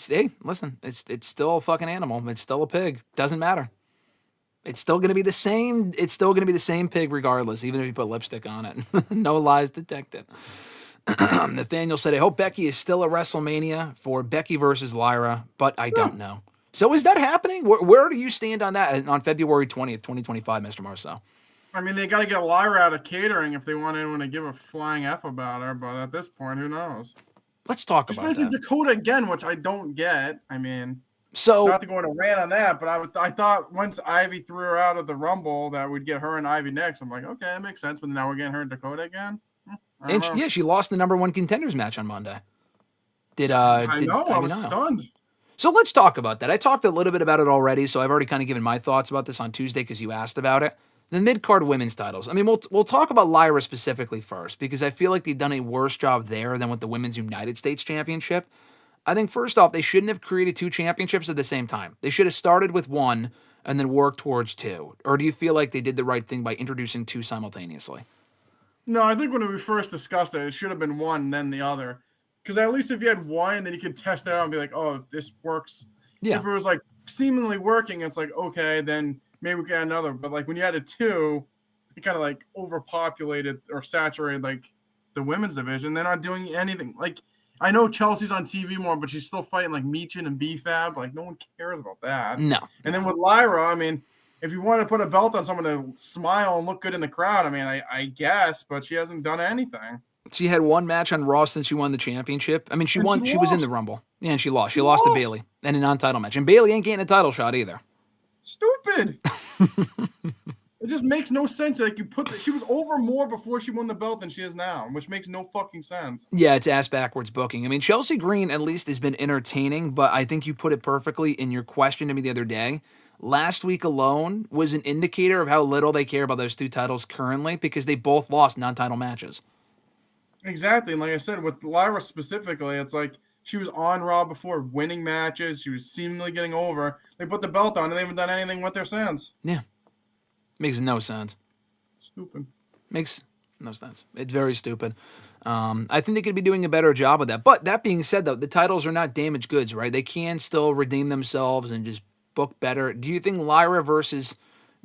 Hey, listen, it's still a fucking animal. It's still a pig. Doesn't matter. It's still gonna be the same. It's still gonna be the same pig regardless, even if you put lipstick on it. No lies detected. Nathaniel said, I hope Becky is still at WrestleMania for Becky versus Lyra, but I don't know. So is that happening? Where do you stand on that on February 20th, 2025, Mr. Marceau? I mean, they got to get Lyra out of catering if they want anyone to give a flying F about her, but at this point, who knows? Let's talk about that. Dakota again, which I don't get. I mean, so not to go on a rant on that, but I thought once Ivy threw her out of the Rumble that we'd get her and Ivy next. I'm like, okay, that makes sense, but now we're getting her and Dakota again? And she lost the #1 contenders match on Monday. I was stunned. So let's talk about that. I talked a little bit about it already, so I've already kind of given my thoughts about this on Tuesday because you asked about it. The Midcard women's titles. I mean, we'll talk about Lyra specifically first because I feel like they've done a worse job there than with the Women's United States Championship. I think first off, they shouldn't have created 2 championships at the same time. They should have started with 1 and then worked towards 2. Or do you feel like they did the right thing by introducing 2 simultaneously? No, I think when we first discussed it, it should have been 1, then the other. Because at least if you had 1, then you could test it out and be like, oh, if this works. Yeah. If it was like seemingly working, it's like, okay, then maybe we get another. But like when you added 2, it kind of like overpopulated or saturated like the women's division. They're not doing anything. Like I know Chelsea's on TV more, but she's still fighting like Meechin and B-Fab. Like no one cares about that. No. And then with Lyra, I mean, if you want to put a belt on someone to smile and look good in the crowd, I mean, I guess, but she hasn't done anything. She had 1 match on Raw since she won the championship. I mean, she won. She was in the Rumble. Yeah, and she lost. She lost to Bayley in a non-title match. And Bayley ain't getting a title shot either. Stupid. It just makes no sense. Like she was over more before she won the belt than she is now, which makes no fucking sense. Yeah, it's ass backwards booking. I mean, Chelsea Green at least has been entertaining, but I think you put it perfectly in your question to me the other day. Last week alone was an indicator of how little they care about those 2 titles currently because they both lost non-title matches. Exactly. And like I said, with Lyra specifically, it's like she was on Raw before winning matches. She was seemingly getting over. They put the belt on and they haven't done anything with her since. Yeah. Makes no sense. Stupid. Makes no sense. It's very stupid. I think they could be doing a better job of that. But that being said, though, the titles are not damaged goods, right? They can still redeem themselves and just book better. Do you think Lyra versus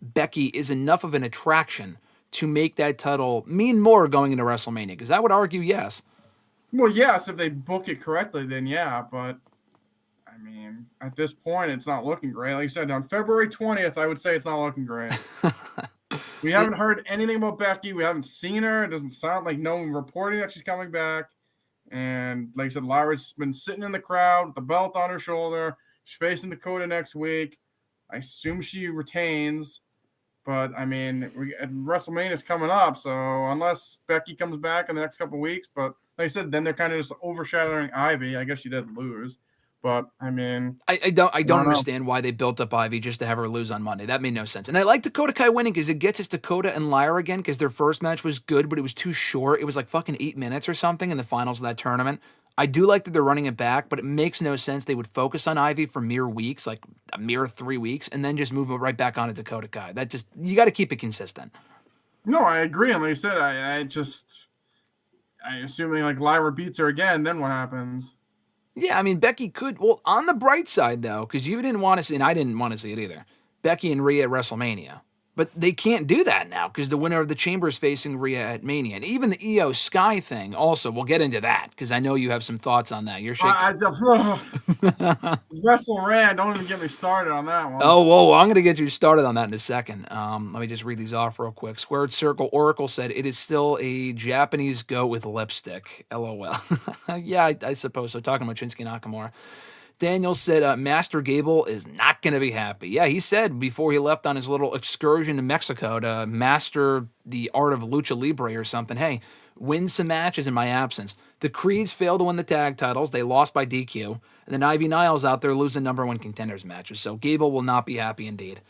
Becky is enough of an attraction to make that title mean more going into WrestleMania? Because I would argue yes. Well, yes, if they book it correctly, then yeah. But, I mean, at this point, it's not looking great. Like you said, on February 20th, I would say it's not looking great. We haven't heard anything about Becky. We haven't seen her. It doesn't sound like no one reporting that she's coming back. And like I said, Lyra's been sitting in the crowd with the belt on her shoulder. She's facing Dakota next week. I assume she retains. But, I mean, WrestleMania is coming up. So unless Becky comes back in the next couple of weeks. But like I said, then they're kind of just overshadowing Ivy. I guess she did lose. But I mean, I don't understand why they built up Ivy just to have her lose on Monday. That made no sense. And I like Dakota Kai winning because it gets us Dakota and Lyra again because their first match was good, but it was too short. It was like fucking 8 minutes or something in the finals of that tournament. I do like that they're running it back, but it makes no sense they would focus on Ivy for mere weeks, like a mere 3 weeks, and then just move it right back on to Dakota Kai. That just, you got to keep it consistent. No, I agree. And like I said, I assuming like Lyra beats her again, then what happens? Yeah, I mean, Becky could. Well, on the bright side, though, because you didn't want to see, and I didn't want to see it either, Becky and Rhea at WrestleMania. But they can't do that now because the winner of the Chamber is facing Rhea at Mania. And even the IYO SKY thing, also, we'll get into that because I know you have some thoughts on that. You're shaking. WrestleRant, don't even get me started on that one. Oh, whoa, I'm going to get you started on that in a second. Let me just read these off real quick. Squared Circle Oracle said, it is still a Japanese goat with lipstick. LOL. Yeah, I suppose so. Talking about Shinsuke Nakamura. Daniel said Master Gable is not going to be happy. Yeah, he said before he left on his little excursion to Mexico to master the art of lucha libre or something, hey, win some matches in my absence. The Creeds failed to win the tag titles. They lost by DQ. And then Ivy Niles out there losing number one contenders matches. So Gable will not be happy indeed.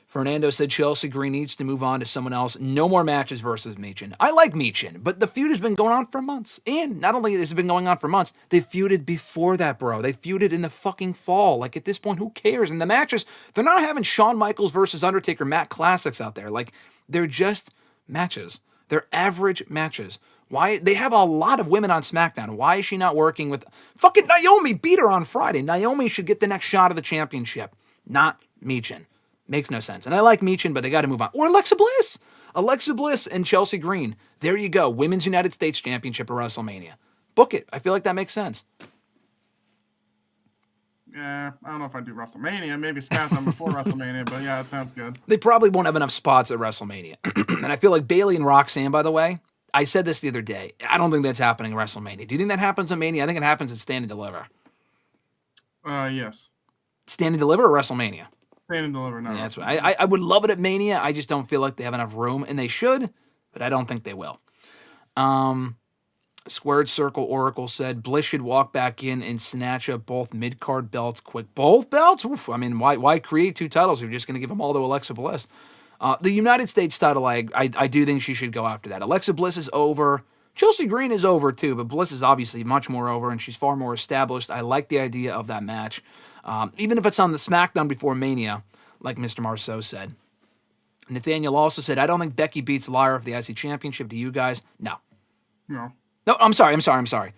Fernando said Chelsea Green needs to move on to someone else. No more matches versus Michin. I like Michin, but the feud has been going on for months. And not only has it been going on for months, they feuded before that, bro. They feuded in the fucking fall. Like, at this point, who cares? And the matches, they're not having Shawn Michaels versus Undertaker Matt Classics out there. Like, they're just matches. They're average matches. Why? They have a lot of women on SmackDown. Why is she not working with... Fucking Naomi beat her on Friday. Naomi should get the next shot of the championship, not Michin. Makes no sense. And I like Michin, but they got to move on. Or Alexa Bliss. Alexa Bliss and Chelsea Green. There you go. Women's United States Championship at WrestleMania. Book it. I feel like that makes sense. Yeah, I don't know if I do WrestleMania. Maybe SmackDown before WrestleMania, but yeah, it sounds good. They probably won't have enough spots at WrestleMania. And I feel like Bayley and Roxanne, by the way, I said this the other day. I don't think that's happening at WrestleMania. Do you think that happens at Mania? I think it happens at Stand and Deliver. Yes. Stand and Deliver or WrestleMania? Stand and Deliver, no. Yeah, that's right. I would love it at Mania. I just don't feel like they have enough room, and they should, but I don't think they will. Squared Circle Oracle said Bliss should walk back in and snatch up both mid-card belts quick. Both belts? Oof, I mean, why create two titles? You're just going to give them all to Alexa Bliss. The United States title, I do think she should go after that. Alexa Bliss is over. Chelsea Green is over too, but Bliss is obviously much more over, and she's far more established. I like the idea of that match. Even if it's on the SmackDown before Mania, like Mr. Marceau said. Nathaniel also said, I don't think Becky beats Lyra for the IC Championship. Do you guys? No. No, I'm sorry.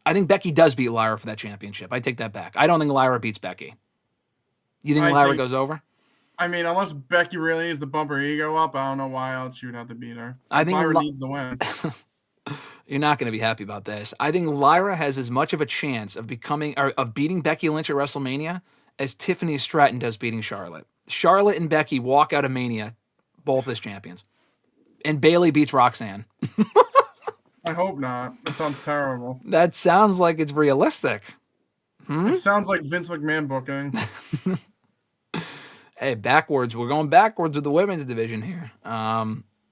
I think Becky does beat Lyra for that championship. I take that back. I don't think Lyra beats Becky. You think Lyra goes over? I mean, unless Becky really needs to bump her ego up, I don't know why else she would have to beat her. I think Lyra needs to win. You're not going to be happy about this. I think Lyra has as much of a chance of beating Becky Lynch at WrestleMania as Tiffany Stratton does beating Charlotte. Charlotte and Becky walk out of Mania both as champions. And Bayley beats Roxanne. I hope not. That sounds terrible. That sounds like it's realistic. It sounds like Vince McMahon booking. Hey, backwards. We're going backwards with the women's division here.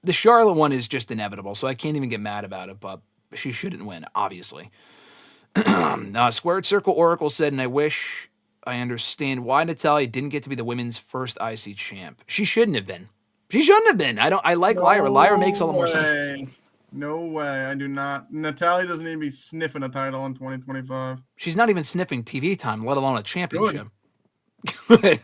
The Charlotte one is just inevitable, so I can't even get mad about it, but she shouldn't win, obviously. Squared Circle Oracle said, and I wish I understand why Natalya didn't get to be the women's first IC champ. She shouldn't have been. I like Lyra. Lyra makes a little more sense. No way. I do not. Natalya doesn't even be sniffing a title in 2025. She's not even sniffing TV time, let alone a championship. Good.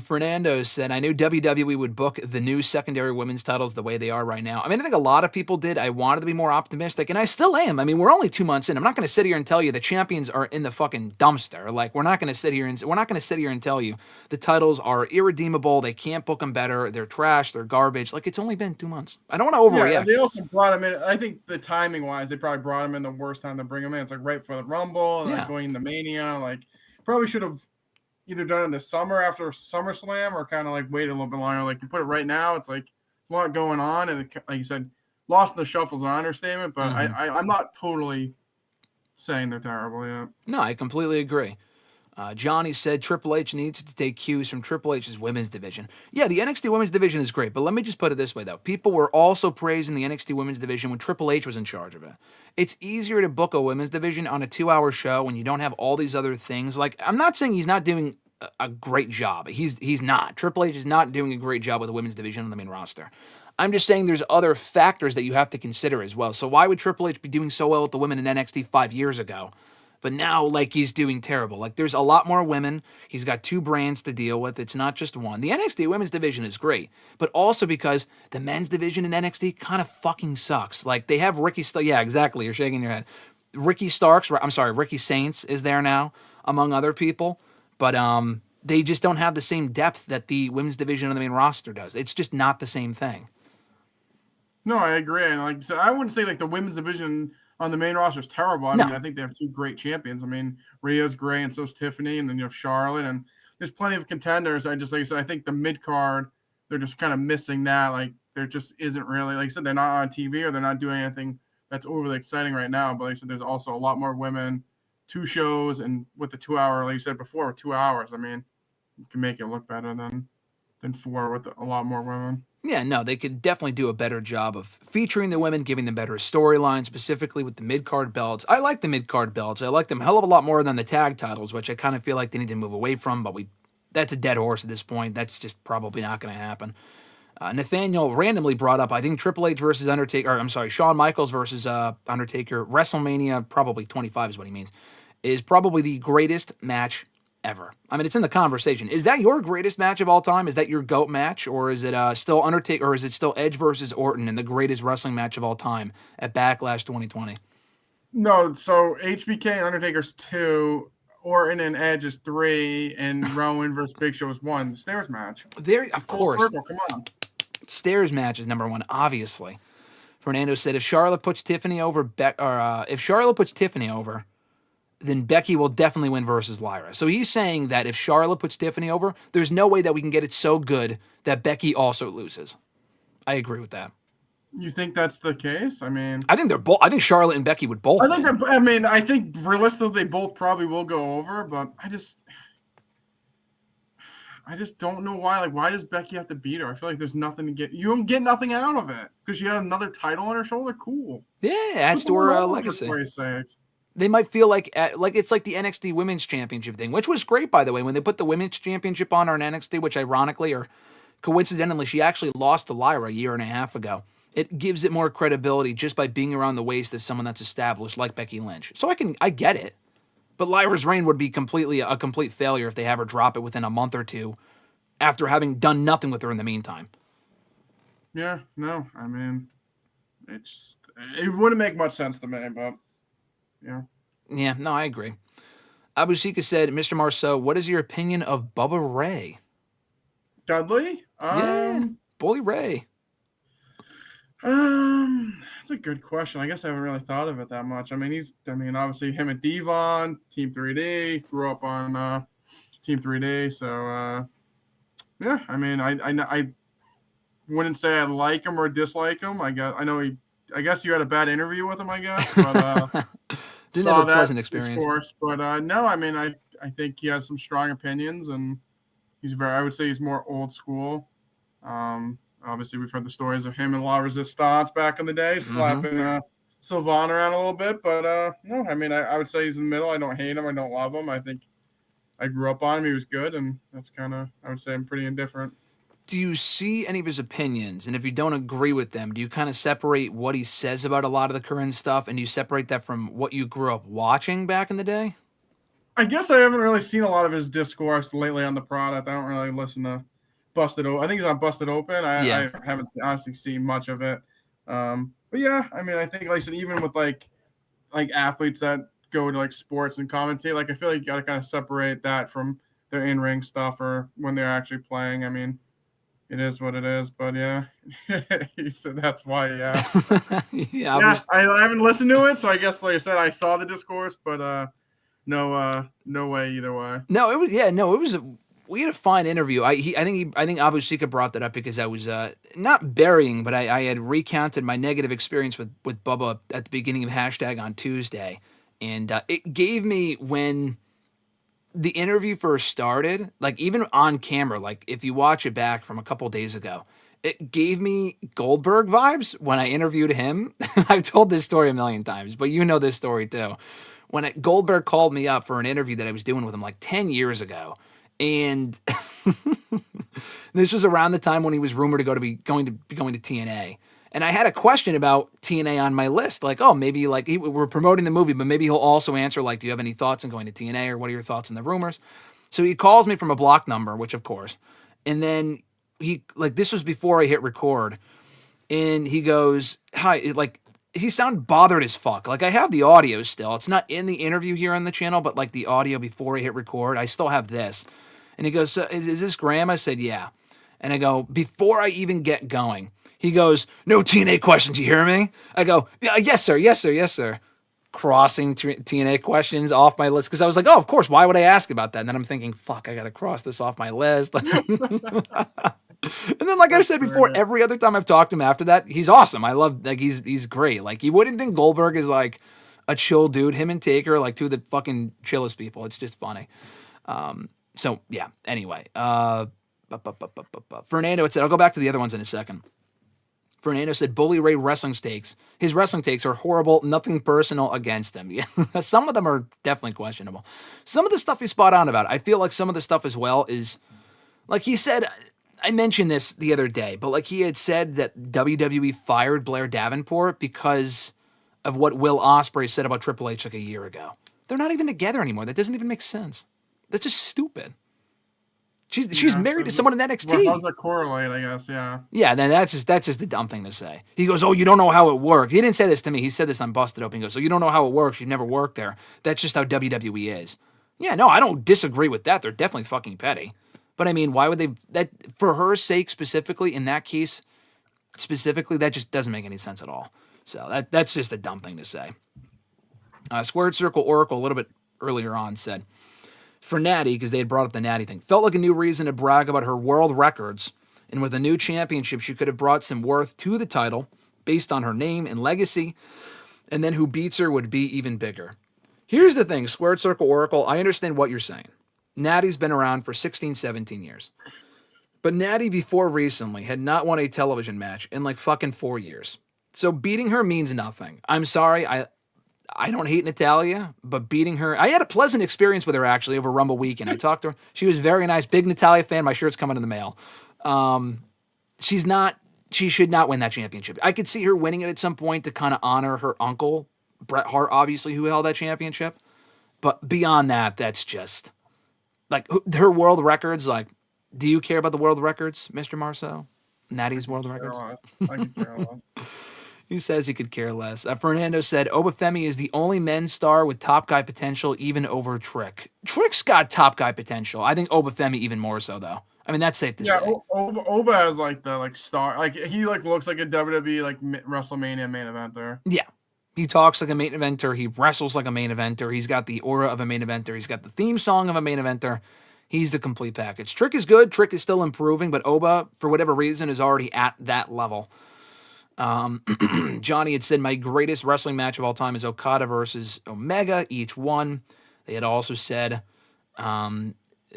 Fernando said, I knew WWE would book the new secondary women's titles the way they are right now. I mean, I think a lot of people did. I wanted to be more optimistic, and I still am. I mean, we're only 2 months in. I'm not going to sit here and tell you the champions are in the fucking dumpster. Like, we're not going to sit here and tell you the titles are irredeemable. They can't book them better. They're trash. They're garbage. Like, it's only been 2 months. I don't want to overreact. Yeah, they also brought him in. I think the timing wise, they probably brought him in the worst time to bring him in. It's like right for the Rumble and like going to Mania. Like, probably should have either done in the summer after SummerSlam or kind of like wait a little bit longer. Like you put it right now, it's like it's a lot going on, and like you said, lost in the shuffle is an understatement. But I'm not totally saying they're terrible yet. No, I completely agree. Johnny said Triple H needs to take cues from Triple H's women's division. Yeah, the NXT women's division is great, but let me just put it this way, though. People were also praising the NXT women's division when Triple H was in charge of it. It's easier to book a women's division on a 2-hour show when you don't have all these other things. Like, I'm not saying he's not doing a great job. He's not. Triple H is not doing a great job with the women's division on the main roster. I'm just saying there's other factors that you have to consider as well. So why would Triple H be doing so well with the women in NXT 5 years ago? But now, like, he's doing terrible. Like, there's a lot more women. He's got 2 brands to deal with. It's not just one. The NXT women's division is great, but also because the men's division in NXT kind of fucking sucks. Like, they have Ricky Starks. Yeah, exactly. You're shaking your head. Ricky Saints is there now, among other people. But they just don't have the same depth that the women's division on the main roster does. It's just not the same thing. No, I agree. And like I said, I wouldn't say, like, the women's division on the main roster is terrible. I mean, I think they have 2 great champions. I mean, Rhea's great, and so is Tiffany, and then you have Charlotte, and there's plenty of contenders. Like I said, I think the mid-card, they're just kind of missing that. Like, there just isn't really, like I said, they're not on TV or they're not doing anything that's overly exciting right now. But like I said, there's also a lot more women, 2 shows, and with the 2-hour, like you said before, 2 hours, I mean, you can make it look better than 4 with a lot more women. Yeah, no, they could definitely do a better job of featuring the women, giving them better storylines, specifically with the mid-card belts. I like the mid-card belts. I like them a hell of a lot more than the tag titles, which I kind of feel like they need to move away from, but that's a dead horse at this point. That's just probably not going to happen. Nathaniel randomly brought up, I think, Triple H versus Shawn Michaels versus Undertaker, WrestleMania, probably 25 is what he means, is probably the greatest match ever. I mean, it's in the conversation. Is that your greatest match of all time? Is that your GOAT match? Or is it still Undertaker, or is it still Edge versus Orton in the greatest wrestling match of all time at Backlash 2020? No, so HBK and Undertaker's 2, Orton and Edge is 3, and Rowan versus Big Show is 1. The Stairs match. There, of course. Circle, come on. Stairs match is number 1, obviously. Fernando said if Charlotte puts Tiffany over, then Becky will definitely win versus Lyra. So he's saying that if Charlotte puts Tiffany over, there's no way that we can get it so good that Becky also loses. I agree with that. You think that's the case? I mean, I think they're both. I think Charlotte and Becky would both. I think realistically they both probably will go over, but I just don't know why. Like, why does Becky have to beat her? I feel like there's nothing to get. You don't get nothing out of it because she had another title on her shoulder. Cool. Yeah, adds to her legacy. They might feel like it's like the NXT Women's Championship thing, which was great, by the way, when they put the Women's Championship on her in NXT, which ironically or coincidentally, she actually lost to Lyra a year and a half ago. It gives it more credibility just by being around the waist of someone that's established like Becky Lynch. So I get it. But Lyra's reign would be a complete failure if they have her drop it within a month or 2 after having done nothing with her in the meantime. Yeah, no, I mean, it wouldn't make much sense to me, but yeah. Yeah, no, I agree. Abu Sika said, Mr. Marceau, what is your opinion of Bubba Ray? Dudley? Yeah, Bully Ray. That's a good question. I guess I haven't really thought of it that much. I mean, obviously him and Devon, Team 3D, grew up on Team 3D. So, yeah, I mean, I wouldn't say I like him or dislike him. I guess you had a bad interview with him, I guess. But didn't have a pleasant experience. Discourse, but no, I mean, I think he has some strong opinions, and I would say he's more old school. Obviously, we've heard the stories of him and La Resistance back in the day, slapping Sylvain around a little bit. But no, I mean, I would say he's in the middle. I don't hate him. I don't love him. I think I grew up on him. He was good, and that's kind of, I would say I'm pretty indifferent. Do you see any of his opinions? And if you don't agree with them, do you kind of separate what he says about a lot of the current stuff, and do you separate that from what you grew up watching back in the day? I guess I haven't really seen a lot of his discourse lately on the product. I don't really listen to Busted Open. I think he's on Busted Open. I haven't honestly seen much of it. But yeah, I mean, I think, like I said, even with like athletes that go to like sports and commentate, like I feel like you got to kind of separate that from their in-ring stuff or when they're actually playing. I mean, it is what it is, but yeah, he said that's why. Yeah, I haven't listened to it, so I guess, like I said, I saw the discourse, but no way either way. No, it was. We had a fine interview. I think Abu Sika brought that up because I was not burying, but I had recounted my negative experience with Bubba at the beginning of hashtag on Tuesday, and it gave me, when the interview first started, like even on camera, like if you watch it back from a couple days ago, it gave me Goldberg vibes when I interviewed him. I've told this story a million times, but you know this story too. When Goldberg called me up for an interview that I was doing with him like 10 years ago. And this was around the time when he was rumored to be going to TNA. And I had a question about TNA on my list. Like, oh, maybe like we're promoting the movie, but maybe he'll also answer like, do you have any thoughts on going to TNA, or what are your thoughts on the rumors? So he calls me from a block number, which of course. And then this was before I hit record. And he goes, hi, like, he sounded bothered as fuck. Like, I have the audio still. It's not in the interview here on the channel, but like the audio before I hit record, I still have this. And he goes, so, is this Graham? I said, yeah. And I go, before I even get going, he goes, no TNA questions, you hear me? I go, yeah, yes, sir, yes, sir, yes, sir. Crossing TNA questions off my list, because I was like, oh, of course, why would I ask about that? And then I'm thinking, fuck, I got to cross this off my list. And then, like I said before, every other time I've talked to him after that, he's awesome. I love, like, he's great. Like, you wouldn't think Goldberg is like a chill dude. Him and Taker, like, two of the fucking chillest people. It's just funny. So yeah, anyway, Fernando had said, I'll go back to the other ones in a second. Fernando said, Bully Ray wrestling takes. His wrestling takes are horrible, nothing personal against him. Yeah, some of them are definitely questionable. Some of the stuff he's spot on about. I feel like some of the stuff as well is, like he said, I mentioned this the other day, but like he had said that WWE fired Blair Davenport because of what Will Ospreay said about Triple H like a year ago. They're not even together anymore. That doesn't even make sense. That's just stupid. She's married to someone in NXT. Well, how does that correlate, I guess, yeah. Yeah, then that's just a dumb thing to say. He goes, oh, you don't know how it works. He didn't say this to me. He said this on Busted Open. He goes, so you don't know how it works. You've never worked there. That's just how WWE is. Yeah, no, I don't disagree with that. They're definitely fucking petty. But I mean, why would they, that for her sake specifically, in that case specifically, that just doesn't make any sense at all. So that's just a dumb thing to say. Squared Circle Oracle a little bit earlier on said, for Natty, because they had brought up the Natty thing, felt like a new reason to brag about her world records, and with a new championship, she could have brought some worth to the title based on her name and legacy, and then who beats her would be even bigger. Here's the thing, Squared Circle Oracle, I understand what you're saying. Natty's been around for 16, 17 years. But Natty before recently had not won a television match in like fucking 4 years. So beating her means nothing. I'm sorry, I don't hate Natalya, but beating her, I had a pleasant experience with her actually over Rumble weekend. I talked to her. She was very nice. Big Natalya fan. My shirt's coming in the mail. She should not win that championship. I could see her winning it at some point to kind of honor her uncle, Bret Hart, obviously, who held that championship. But beyond that, that's just like her world records. Like, do you care about the world records, Mr. Marceau? Natty's world records? I could care less. He says he could care less. Fernando said, Obafemi is the only men's star with top guy potential, even over Trick. Trick's got top guy potential. I think Obafemi even more so, though. I mean, that's safe to say. Oba has like the star. Like he looks like a WWE like WrestleMania main eventer. Yeah. He talks like a main eventer. He wrestles like a main eventer. He's got the aura of a main eventer. He's got the theme song of a main eventer. He's the complete package. Trick is good. Trick is still improving, but Oba, for whatever reason, is already at that level. Johnny had said, my greatest wrestling match of all time is Okada versus Omega, each one. They had also said,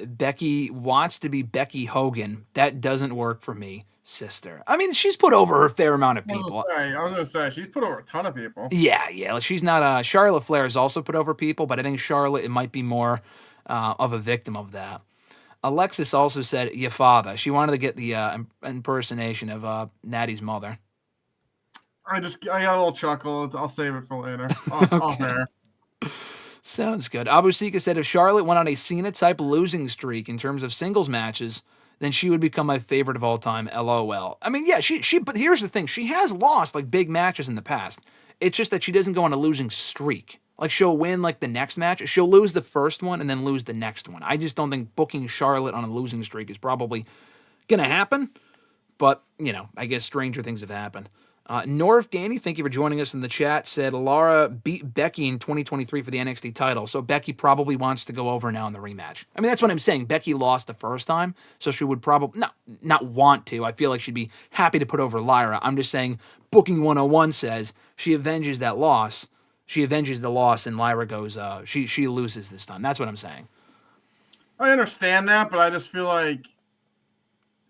Becky wants to be Becky Hogan. That doesn't work for me, sister. I mean, she's put over a fair amount of people. I was going to say, she's put over a ton of people. Yeah. She's not, Charlotte Flair has also put over people, but I think Charlotte, it might be more of a victim of that. Alexis also said, your father. She wanted to get the impersonation of Natty's mother. I got a little chuckle. I'll save it for later. Off air. Sounds good. Abu Sika said, if Charlotte went on a Cena-type losing streak in terms of singles matches, then she would become my favorite of all time, LOL. I mean, yeah, but here's the thing. She has lost, like, big matches in the past. It's just that she doesn't go on a losing streak. Like, she'll win, like, the next match. She'll lose the first one and then lose the next one. I just don't think booking Charlotte on a losing streak is probably going to happen. But, I guess stranger things have happened. North Danny, thank you for joining us in the chat, said Lara beat Becky in 2023 for the NXT title, so Becky probably wants to go over now in the rematch. I mean, that's what I'm saying. Becky lost the first time, so she would probably not want to. I feel like she'd be happy to put over Lyra. I'm just saying Booking 101 says she avenges that loss. She avenges the loss, and Lyra goes, she loses this time. That's what I'm saying. I understand that, but I just feel like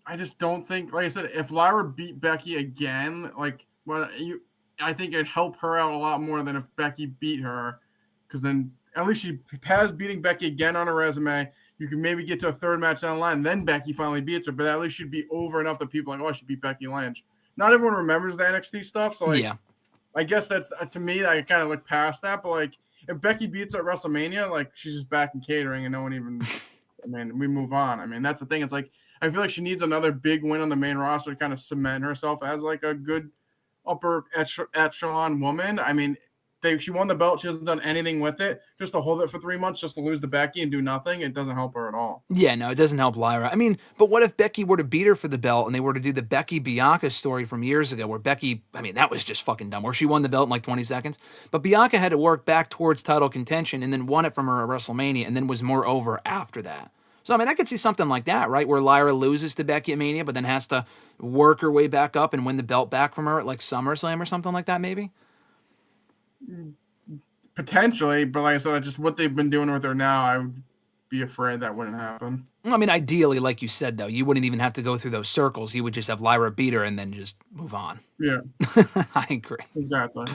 I just don't think, like I said, if Lyra beat Becky again, I think it'd help her out a lot more than if Becky beat her, because then at least she has beating Becky again on her resume. You can maybe get to a third match down the line, and then Becky finally beats her, but at least she'd be over enough that people are like, oh, she beat Becky Lynch. Not everyone remembers the NXT stuff, so yeah. I guess that's, to me, I kind of look past that, but like if Becky beats her at WrestleMania, like she's just back in catering and no one even, we move on. I mean, that's the thing. It's like, I feel like she needs another big win on the main roster to kind of cement herself as like a good upper echelon woman. I mean, she won the belt. She hasn't done anything with it. Just to hold it for 3 months, just to lose to Becky and do nothing, it doesn't help her at all. Yeah, no, it doesn't help Lyra. I mean, but what if Becky were to beat her for the belt and they were to do the Becky Bianca story from years ago where Becky, I mean, that was just fucking dumb, where she won the belt in like 20 seconds. But Bianca had to work back towards title contention and then won it from her at WrestleMania and then was more over after that. So, I mean, I could see something like that, right? Where Lyra loses to Becky at Mania, but then has to work her way back up and win the belt back from her at like SummerSlam or something like that, maybe? Potentially, but like I said, just what they've been doing with her now, I would be afraid that wouldn't happen. I mean, ideally, like you said, though, you wouldn't even have to go through those circles. You would just have Lyra beat her and then just move on. Yeah. I agree. Exactly.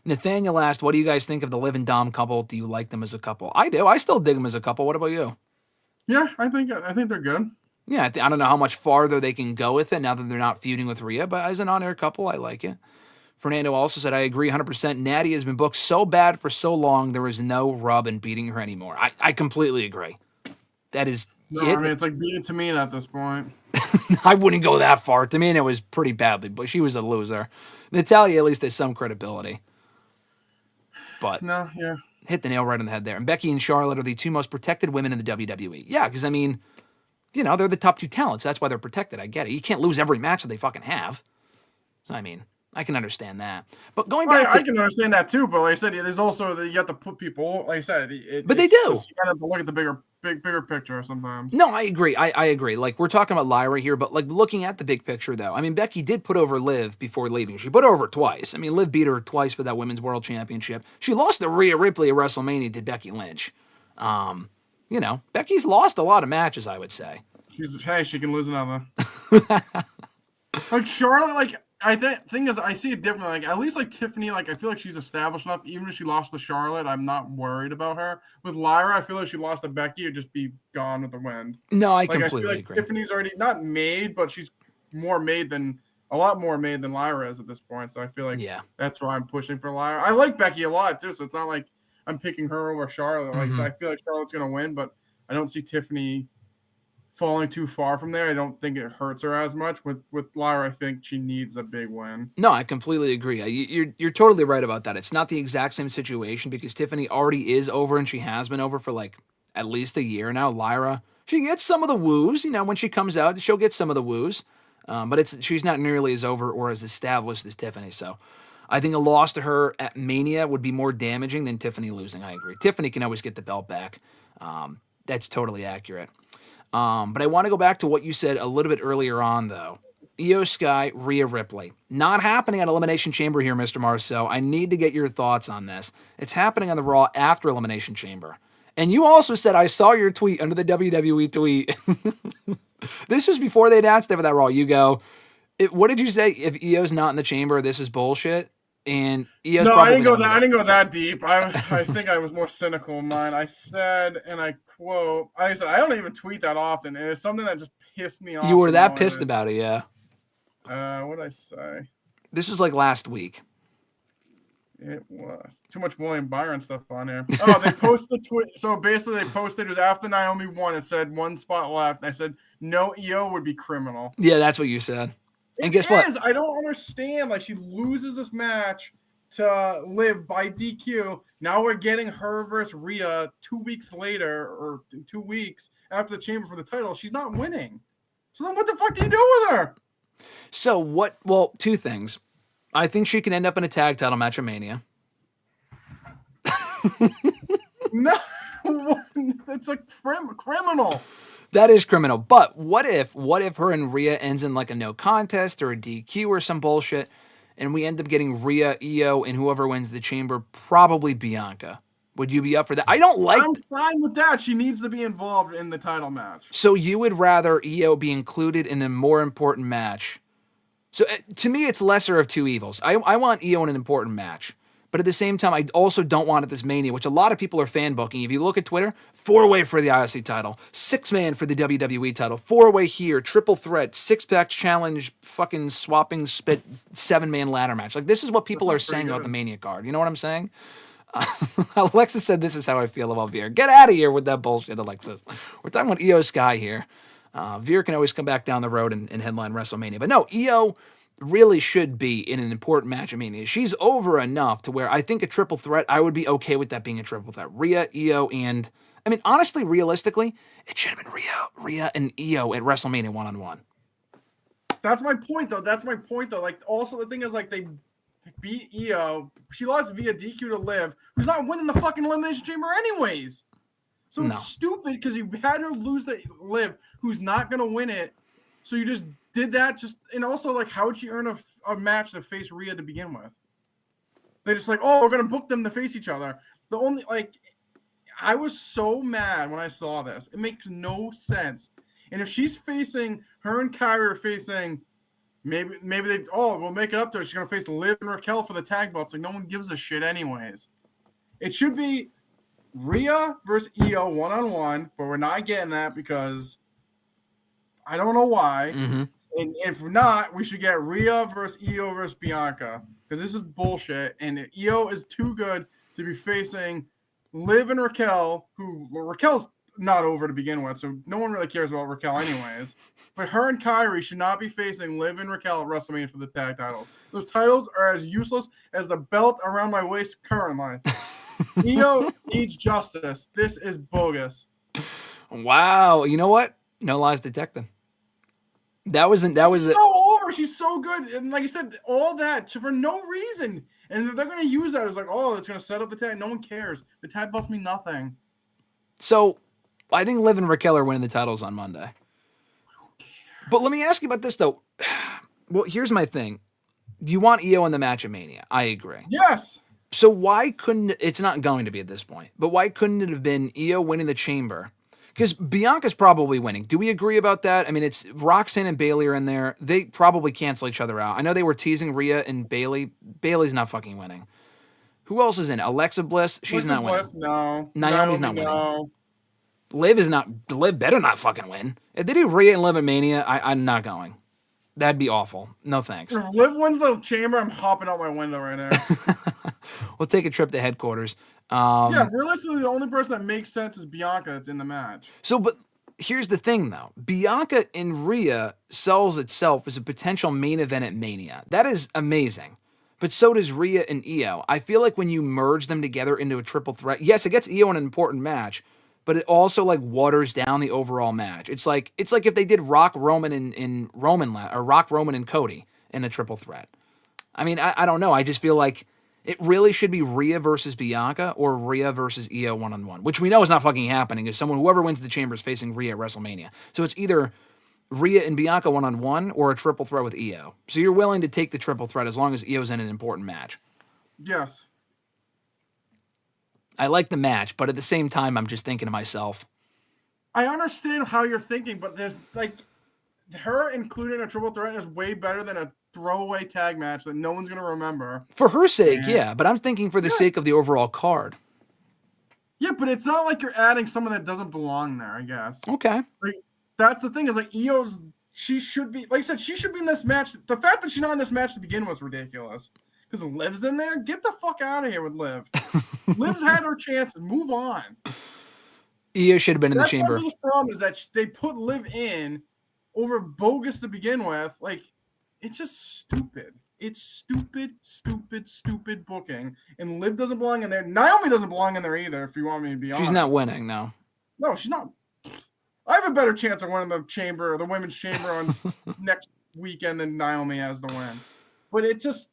Nathaniel asked, what do you guys think of the Liv and Dom couple? Do you like them as a couple? I do. I still dig them as a couple. What about you? Yeah, I think they're good. Yeah, I don't know how much farther they can go with it now that they're not feuding with Rhea, but as an on-air couple, I like it. Fernando also said, I agree 100%. Natty has been booked so bad for so long, there is no rub in beating her anymore. I completely agree. That is... No, I mean, it's like beating Tamina at this point. I wouldn't go that far. Tamina was pretty badly, but she was a loser. Natalya at least has some credibility. But... No, yeah. Hit the nail right on the head there. And Becky and Charlotte are the two most protected women in the WWE. Yeah, because, I mean, you know, they're the top two talents. That's why they're protected. I get it. You can't lose every match that they fucking have. So, I mean, I can understand that. But going back I can understand that too, but like I said, there's also, you have to put people, like I said. But they do. You have to look at the bigger picture sometimes. No, I agree. I agree. Like, we're talking about Lyra here, but like looking at the big picture, though, I mean, Becky did put over Liv before leaving. She put over twice. I mean, Liv beat her twice for that Women's World Championship. She lost to Rhea Ripley at WrestleMania to Becky Lynch. You know, Becky's lost a lot of matches, I would say. She can lose another. Like Charlotte, like thing is, I see it differently. Like at least like Tiffany, like I feel like she's established enough. Even if she lost to Charlotte, I'm not worried about her. With Lyra, I feel like she lost to Becky, it'd just be gone with the wind. No, I completely I feel like agree. Tiffany's already not made, but she's a lot more made than Lyra is at this point. So I feel like that's why I'm pushing for Lyra. I like Becky a lot too, so it's not like I'm picking her over Charlotte. Like so I feel like Charlotte's gonna win, but I don't see Tiffany falling too far from there. I don't think it hurts her as much. With Lyra, I think she needs a big win. No, I completely agree. You're totally right about that. It's not the exact same situation because Tiffany already is over and she has been over for like at least a year now. Lyra, she gets some of the woos. You know, when she comes out, she'll get some of the woos. But she's not nearly as over or as established as Tiffany. So I think a loss to her at Mania would be more damaging than Tiffany losing. I agree. Tiffany can always get the belt back. That's totally accurate. But I want to go back to what you said a little bit earlier on, though. IYO SKY, Rhea Ripley. Not happening at Elimination Chamber here, Mr. Marceau. I need to get your thoughts on this. It's happening on the Raw after Elimination Chamber. And you also said, I saw your tweet under the WWE tweet. This was before they announced it for that Raw. You go, what did you say? If IYO's not in the chamber, this is bullshit? And IYO's I didn't go that deep. I think I was more cynical in mine. I said, and I quote, I said, I don't even tweet that often. And it's something that just pissed me off. You were that pissed about it, yeah. What did I say? This was like last week. It was too much William Byron stuff on there. Oh, they posted the tweet. So basically, they posted it was after Naomi won. It said one spot left. And I said no, IYO would be criminal. Yeah, that's what you said. And guess what? I don't understand. Like she loses this match to Liv by DQ. Now we're getting her versus Rhea 2 weeks later, or 2 weeks after the chamber for the title. She's not winning. So then, what the fuck do you do with her? So what? Well, two things. I think she can end up in a tag title match at Mania. No, it's a criminal. That is criminal. But what if her and Rhea ends in like a no contest or a DQ or some bullshit, and we end up getting Rhea, Io, and whoever wins the chamber, probably Bianca. Would you be up for that? I'm fine with that. She needs to be involved in the title match. So you would rather Io be included in a more important match. So to me, it's lesser of two evils. I want Io in an important match. But at the same time, I also don't want it this Mania, which a lot of people are fan booking. If you look at Twitter, 4-way for the IOC title, 6-man for the WWE title, 4-way here, triple threat, 6-pack challenge, fucking swapping spit, 7-man ladder match. Like, this is what people are saying about the Mania card. You know what I'm saying? Alexis said, this is how I feel about Veer. Get out of here with that bullshit, Alexis. We're talking about IYO SKY here. Veer can always come back down the road and headline WrestleMania. But no, IYO really should be in an important match at Mania. She's over enough to where I think a triple threat, I would be okay with that being a triple threat. Rhea, IYO, and... I mean, honestly, realistically, it should have been Rhea and IYO at WrestleMania one-on-one. That's my point, though. Like, also, the thing is, like, they beat IYO. She lost via DQ to Liv, who's not winning the fucking Elimination Chamber anyways. So It's stupid because you had her lose to Liv, who's not going to win it. So you just did that. And also, like, how would she earn a match to face Rhea to begin with? They're just like, oh, we're going to book them to face each other. I was so mad when I saw this. It makes no sense. And if she's facing, her and Kyrie are facing, maybe we'll make it up there. She's going to face Liv and Raquel for the tag belts. Like, no one gives a shit anyways. It should be Rhea versus IYO one-on-one, but we're not getting that because I don't know why. Mm-hmm. And if not, we should get Rhea versus IYO versus Bianca because this is bullshit. And IYO is too good to be facing Liv and Raquel, Raquel's not over to begin with, so no one really cares about Raquel anyways. But her and Kyrie should not be facing Liv and Raquel at WrestleMania for the tag titles. Those titles are as useless as the belt around my waist currently. IYO needs justice. This is bogus. Wow. You know what? No lies detected. She's so over. She's so good. And like I said, all that for no reason. And they're going to use that as like, oh, it's going to set up the tag. No one cares. The tag buffs mean nothing. So I think Liv and Raquel are winning the titles on Monday. But let me ask you about this, though. Well, here's my thing. Do you want IYO in the match at Mania? I agree. Yes. So why couldn't... It's not going to be at this point. But why couldn't it have been IYO winning the chamber? Because Bianca's probably winning. Do we agree about that? I mean, it's Roxanne and Bayley are in there. They probably cancel each other out. I know they were teasing Rhea and Bayley. Bayley's not fucking winning. Who else is in it? Alexa Bliss? She's not winning. No. Naomi's not winning. Liv better not fucking win. If they do Rhea and Liv at Mania, I'm not going. That'd be awful. No thanks. If Liv wins the chamber, I'm hopping out my window right now. We'll take a trip to headquarters. Yeah, realistically, the only person that makes sense is Bianca that's in the match. So, but here's the thing, though. Bianca and Rhea sells itself as a potential main event at Mania. That is amazing. But so does Rhea and IYO. I feel like when you merge them together into a triple threat, yes, it gets IYO in an important match, but it also like waters down the overall match. It's like if they did Rock Roman or Rock Roman and Cody in a triple threat. I mean, I don't know. I just feel like it really should be Rhea versus Bianca or Rhea versus IYO one-on-one, which we know is not fucking happening because whoever wins the chamber is facing Rhea at WrestleMania. So it's either Rhea and Bianca one-on-one or a triple threat with IYO. So you're willing to take the triple threat as long as IYO's in an important match. Yes. I like the match, but at the same time, I'm just thinking to myself. I understand how you're thinking, but there's like her including a triple threat is way better than a throwaway tag match that no one's going to remember. For her sake, yeah, but I'm thinking for the sake of the overall card. Yeah, but it's not like you're adding someone that doesn't belong there, I guess. Okay. Like, that's the thing is like she should be, like I said, she should be in this match. The fact that she's not in this match to begin with is ridiculous. Because Liv's in there? Get the fuck out of here with Liv. Liv's had her chances. Move on. IYO should have been in the chamber. The problem is that they put Liv in over bogus to begin with. Like, it's just stupid. It's stupid booking. And Liv doesn't belong in there. Naomi doesn't belong in there either, if you want me to be honest. She's not winning, no. No, she's not. I have a better chance of winning the women's chamber on next weekend than Naomi has to win. But it just,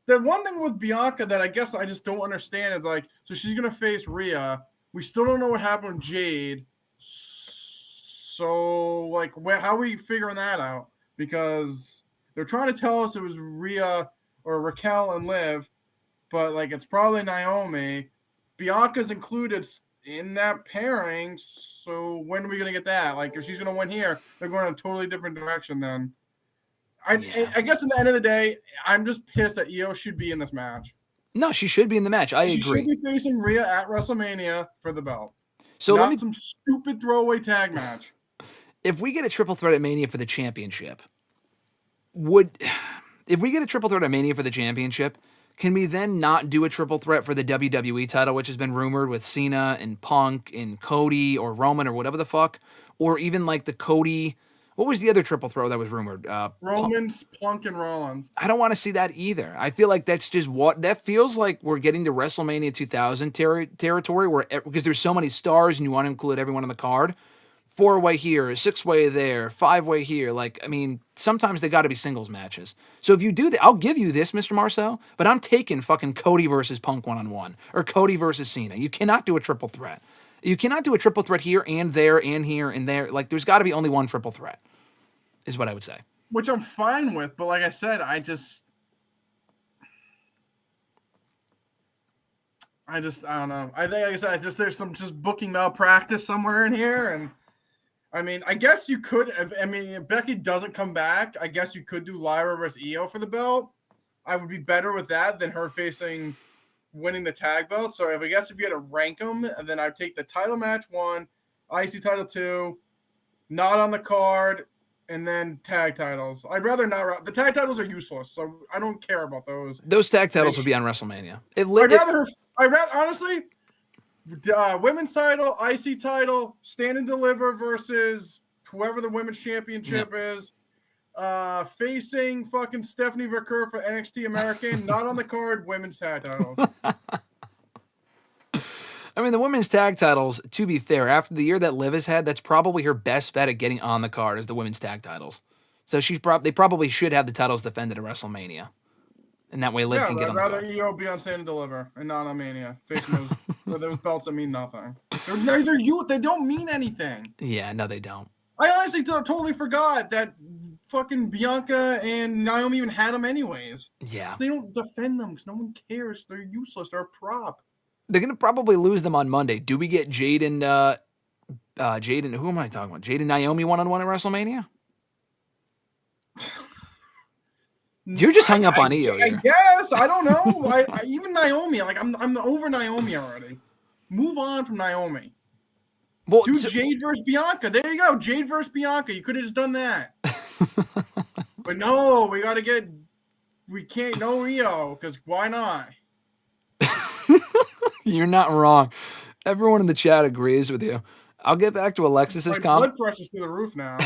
The one thing with Bianca that I guess I just don't understand is like, so she's gonna face Rhea. We still don't know what happened with Jade. So like, how are we figuring that out? Because they're trying to tell us it was Rhea or Raquel and Liv, but like it's probably Naomi. Bianca's included in that pairing. So when are we gonna get that? Like, if she's gonna win here, they're going in a totally different direction then. I guess in the end of the day, I'm just pissed that IYO should be in this match. No, she should be in the match. I agree. She should be facing Rhea at WrestleMania for the belt. So not some stupid throwaway tag match. If we get a triple threat at Mania for the championship, can we then not do a triple threat for the WWE title, which has been rumored with Cena and Punk and Cody or Roman or whatever the fuck, or even like the Cody? What was the other triple throw that was rumored? Roman's, Punk, and Rollins. I don't want to see that either. I feel like that's just that feels like we're getting to WrestleMania 2000 territory where, because there's so many stars and you want to include everyone on the card. 4-way here, 6-way there, 5-way here. Like, I mean, sometimes they got to be singles matches. So if you do that, I'll give you this, Mr. Marceau, but I'm taking fucking Cody versus Punk 1-on-1 or Cody versus Cena. You cannot do a triple threat. You cannot do a triple threat here and there and here and there. Like, there's got to be only one triple threat, is what I would say. Which I'm fine with, but like I said, I don't know. I think, like I said, there's some booking malpractice somewhere in here, and I mean, I guess you could. If Becky doesn't come back, I guess you could do Lyra versus IYO for the belt. I would be better with that than her winning the tag belt. So I guess if you had to rank them, then I'd take the title match 1, IC title 2, not on the card, and then tag titles. I'd rather not. The tag titles are useless, so I don't care about those. Those tag titles would be on WrestleMania. I'd rather honestly, women's title, IC title, Stand and Deliver versus whoever the women's championship is. Facing fucking Stephanie Verker for NXT American, not on the card, women's tag titles. I mean, the women's tag titles, to be fair, after the year that Liv has had, that's probably her best bet at getting on the card is the women's tag titles. So they probably should have the titles defended at WrestleMania. And that way Liv can get on the card. I'd rather IYO be on Stand and Deliver and not on Mania. Facing those belts that mean nothing. They don't mean anything. Yeah, no, they don't. I honestly totally forgot that fucking Bianca and Naomi even had them anyways. Yeah. They don't defend them because no one cares. They're useless. They're a prop. They're going to probably lose them on Monday. Do we get Jade and who am I talking about? Jade and Naomi 1-on-1 at WrestleMania? You're just hung up on IYO. I guess. I don't know. Even Naomi, like I'm over Naomi already. Move on from Naomi. Well, Jade versus Bianca. There you go. Jade versus Bianca. You could have just done that. But no, we can't know IYO because why not? You're not wrong. Everyone in the chat agrees with you. I'll get back to Alexis's comment. Blood pressure's through the roof now.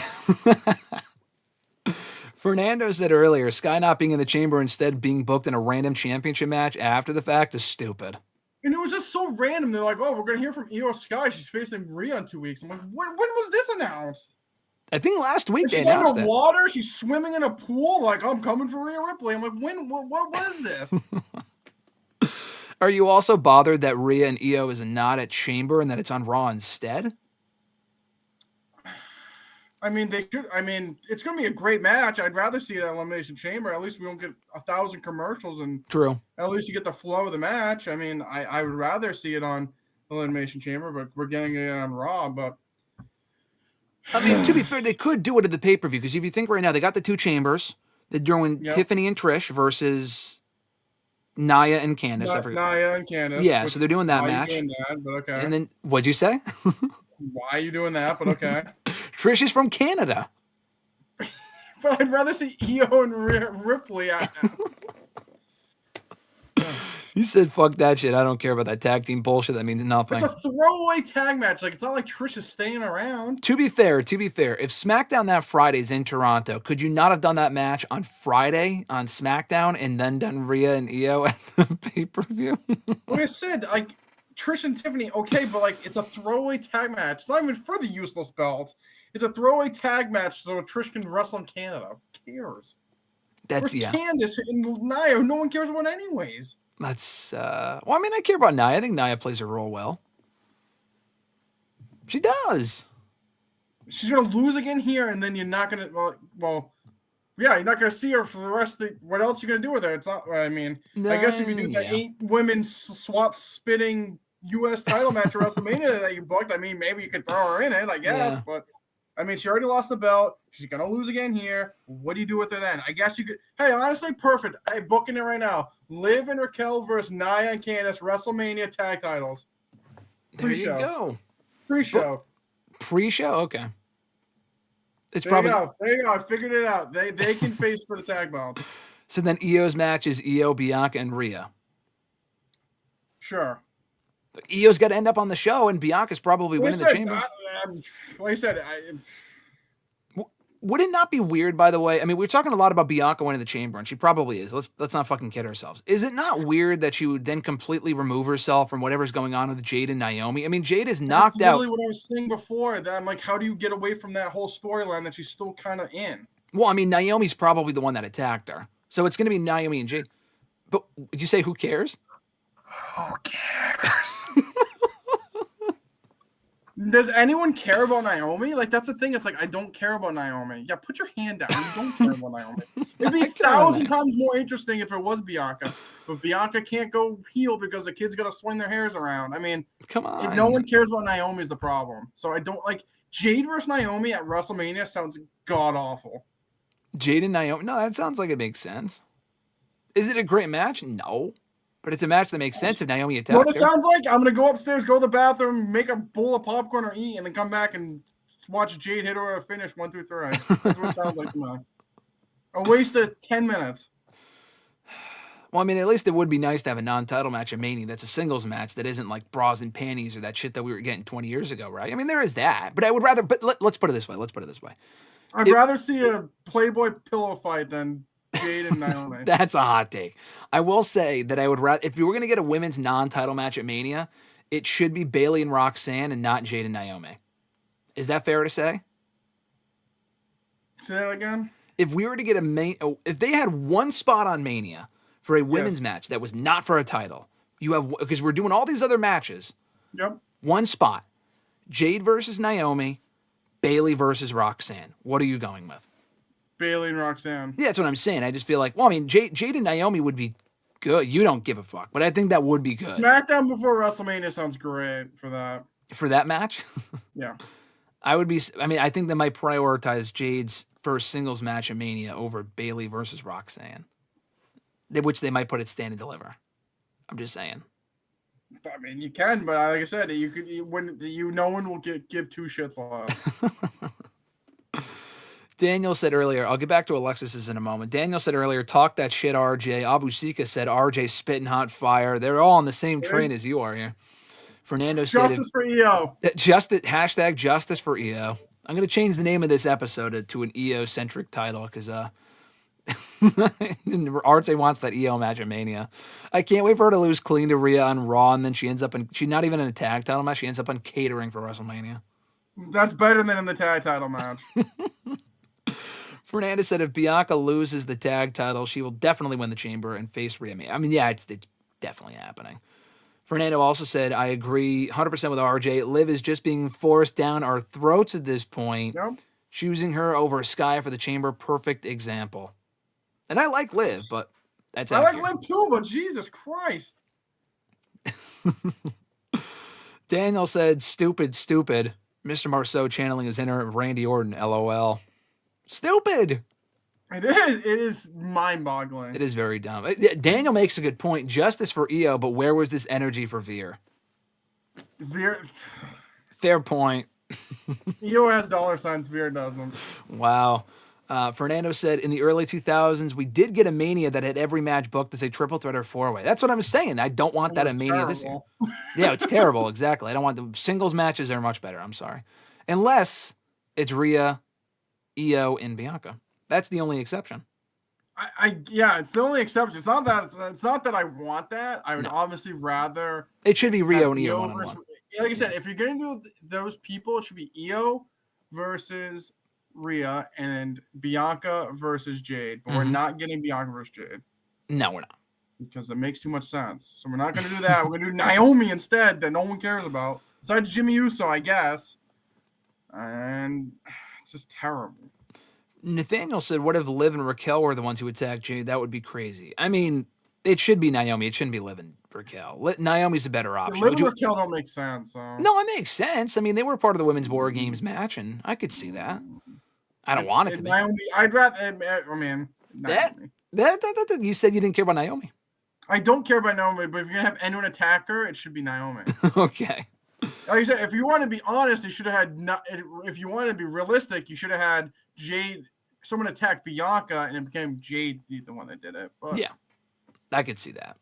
Fernando said earlier, Sky not being in the chamber, instead being booked in a random championship match after the fact is stupid. And it was just so random. They're like, oh, we're going to hear from IYO SKY. She's facing Rhea in 2 weeks. I'm like, when was this announced? I think last week they she's announced it. Water. She's swimming in a pool. Like, I'm coming for Rhea Ripley. I'm like, what was this? Are you also bothered that Rhea and IYO is not at Chamber and that it's on Raw instead? I mean, they should. I mean, it's going to be a great match. I'd rather see it at Elimination Chamber. At least we don't get 1,000 commercials, and true. At least you get the flow of the match. I mean, I would rather see it on Elimination Chamber, but we're getting it on Raw. But I mean, to be fair, they could do it at the pay-per-view because if you think right now, they got the 2 chambers. They're doing Tiffany and Trish versus Nia and Candice. Nia and Candice. Yeah, so they're doing that match. Doing that, but okay. And then what'd you say? Why are you doing that? But okay. Trish is from Canada. But I'd rather see IYO and Ripley. You said fuck that shit. I don't care about that tag team bullshit. That means nothing. It's a throwaway tag match. Like, it's not like Trish is staying around. To be fair, if SmackDown that Friday's in Toronto, could you not have done that match on Friday on SmackDown and then done Rhea and IYO at the pay-per-view? Like I said, like Trish and Tiffany, okay, but like it's a throwaway tag match. It's not even for the useless belt. It's a throwaway tag match so Trish can wrestle in Canada. Who cares? That's Candace and Nia, no one cares about anyways. That's well, I mean, I care about Nia. I think Nia plays her role well. She does. She's gonna lose again here, and then you're not gonna. Yeah, you're not gonna see her for the rest of the. What else you gonna do with her? It's not. I mean, I guess if you do the 8 women swap spitting U.S. title match at WrestleMania that you booked, I mean, maybe you could throw her in it, I guess. Yeah. But I mean, she already lost the belt. She's gonna lose again here. What do you do with her then? I guess you could. Hey, honestly, perfect. Hey, booking it right now. Liv and Raquel versus Nia and Candice WrestleMania tag titles. There you go. Pre-show. Pre-show. Okay. It's there you go. I figured it out. They can face for the tag belts. So then Io's match is Io, Bianca, and Rhea. Sure. But Io's got to end up on the show, and Bianca's probably winning the chamber. Like I said, would it not be weird, by the way? I mean, we're talking a lot about Bianca winning the chamber, and she probably is. Let's not fucking kid ourselves. Is it not weird that she would then completely remove herself from whatever's going on with Jade and Naomi? I mean, Jade is knocked out. That's really what I was saying before. That I'm like, how do you get away from that whole storyline that she's still kind of in? Well, I mean, Naomi's probably the one that attacked her, so it's going to be Naomi and Jade. But did you say who cares? Who cares? Does anyone care about Naomi? Like, that's the thing. It's like, I don't care about Naomi. Yeah, put your hand down. You don't care about Naomi. It'd be 1,000 times more interesting if it was Bianca. But Bianca can't go heel because the kids got to swing their hairs around. I mean, come on. If no one cares about Naomi is the problem. So I don't like Jade versus Naomi at WrestleMania sounds god-awful. Jade and Naomi? No, that sounds like it makes sense. Is it a great match? No. But it's a match that makes sense if Naomi attacked her. What it sounds like, I'm going to go upstairs, go to the bathroom, make a bowl of popcorn or eat, and then come back and watch Jade hit her a finish 1, 2, 3. That's what it sounds like to me. A waste of 10 minutes. Well, I mean, at least it would be nice to have a non-title match at Mania that's a singles match that isn't like bras and panties or that shit that we were getting 20 years ago, right? I mean, there is that. But I would rather, but let's put it this way. I'd rather see a Playboy pillow fight than Jade and Naomi. That's a hot take. I will say that I would rather, if you were going to get a women's non-title match at Mania, it should be Bayley and Roxanne and not Jade and Naomi. Is that fair to say? Say that again? If we were to get if they had one spot on Mania for a women's match that was not for a title, because we're doing all these other matches. Yep. One spot. Jade versus Naomi, Bayley versus Roxanne. What are you going with? Bayley and Roxanne. Yeah, that's what I'm saying. I just feel like, well, I mean, Jade and Naomi would be good. You don't give a fuck, but I think that would be good. SmackDown before WrestleMania sounds great for that. For that match? Yeah. I think they might prioritize Jade's first singles match at Mania over Bayley versus Roxanne, which they might put at Stand and Deliver. I'm just saying. I mean, you can, but like I said, no one will give two shits less. Daniel said earlier, I'll get back to Alexis's in a moment. Daniel said earlier, talk that shit, RJ. Abu Sika said RJ spitting hot fire. They're all on the same train as you are here. Fernando said justice for EO. Hashtag justice for EO. I'm going to change the name of this episode to an EO-centric title because RJ wants that EO match at Mania. I can't wait for her to lose clean to Rhea on Raw, and then she's not even in a tag title match. She ends up on catering for WrestleMania. That's better than in the tag title match. Fernandez said if Bianca loses the tag title, she will definitely win the chamber and face Rhea. I mean, yeah, it's definitely happening. Fernando also said, I agree 100% with RJ. Liv is just being forced down our throats at this point. Yep. Choosing her over Sky for the chamber, perfect example. And I like Liv, but that's I like Liv too, but Jesus Christ. Daniel said, stupid. Mr. Marceau channeling his inner Randy Orton, LOL. Stupid. It is. It is mind-boggling. It is very dumb. Daniel makes a good point. Justice for EO, but where was this energy for Veer? Fair point. EO has $signs. Veer doesn't. Wow. Fernando said, in the early 2000s, we did get a Mania that had every match booked as a triple threat or four-way. That's what I'm saying. I don't want that at Mania this year. Yeah, it's terrible. Exactly. I don't want the singles matches are much better. I'm sorry. Unless it's Rhea, EO, and Bianca. That's the only exception. Yeah, it's the only exception. It's not that I want that. I would obviously rather it should be Rio and EO versus, like I said, if you're going to do those people, it should be EO versus Rhea and Bianca versus Jade, but we're not getting Bianca versus Jade. No, we're not. Because it makes too much sense. So we're not going to do that. We're going to do Naomi instead that no one cares about. Besides Jimmy Uso, I guess. And it's just terrible. Nathaniel said, what if Liv and Raquel were the ones who attacked Jade? That would be crazy. I mean, it should be Naomi. It shouldn't be Liv and Raquel. Naomi's a better option. Liv and Raquel don't make sense. So. No, it makes sense. I mean, they were part of the Women's War Games match, and I could see that. I don't want it to Naomi, be. I'd rather, I mean, Naomi. That you said you didn't care about Naomi. I don't care about Naomi, but if you're going to have anyone attack her, it should be Naomi. Okay. Like you said, if you want to be honest, you should have had, if you want to be realistic, you should have had Jade, someone attacked Bianca, and it became Jade the one that did it. But. Yeah, I could see that.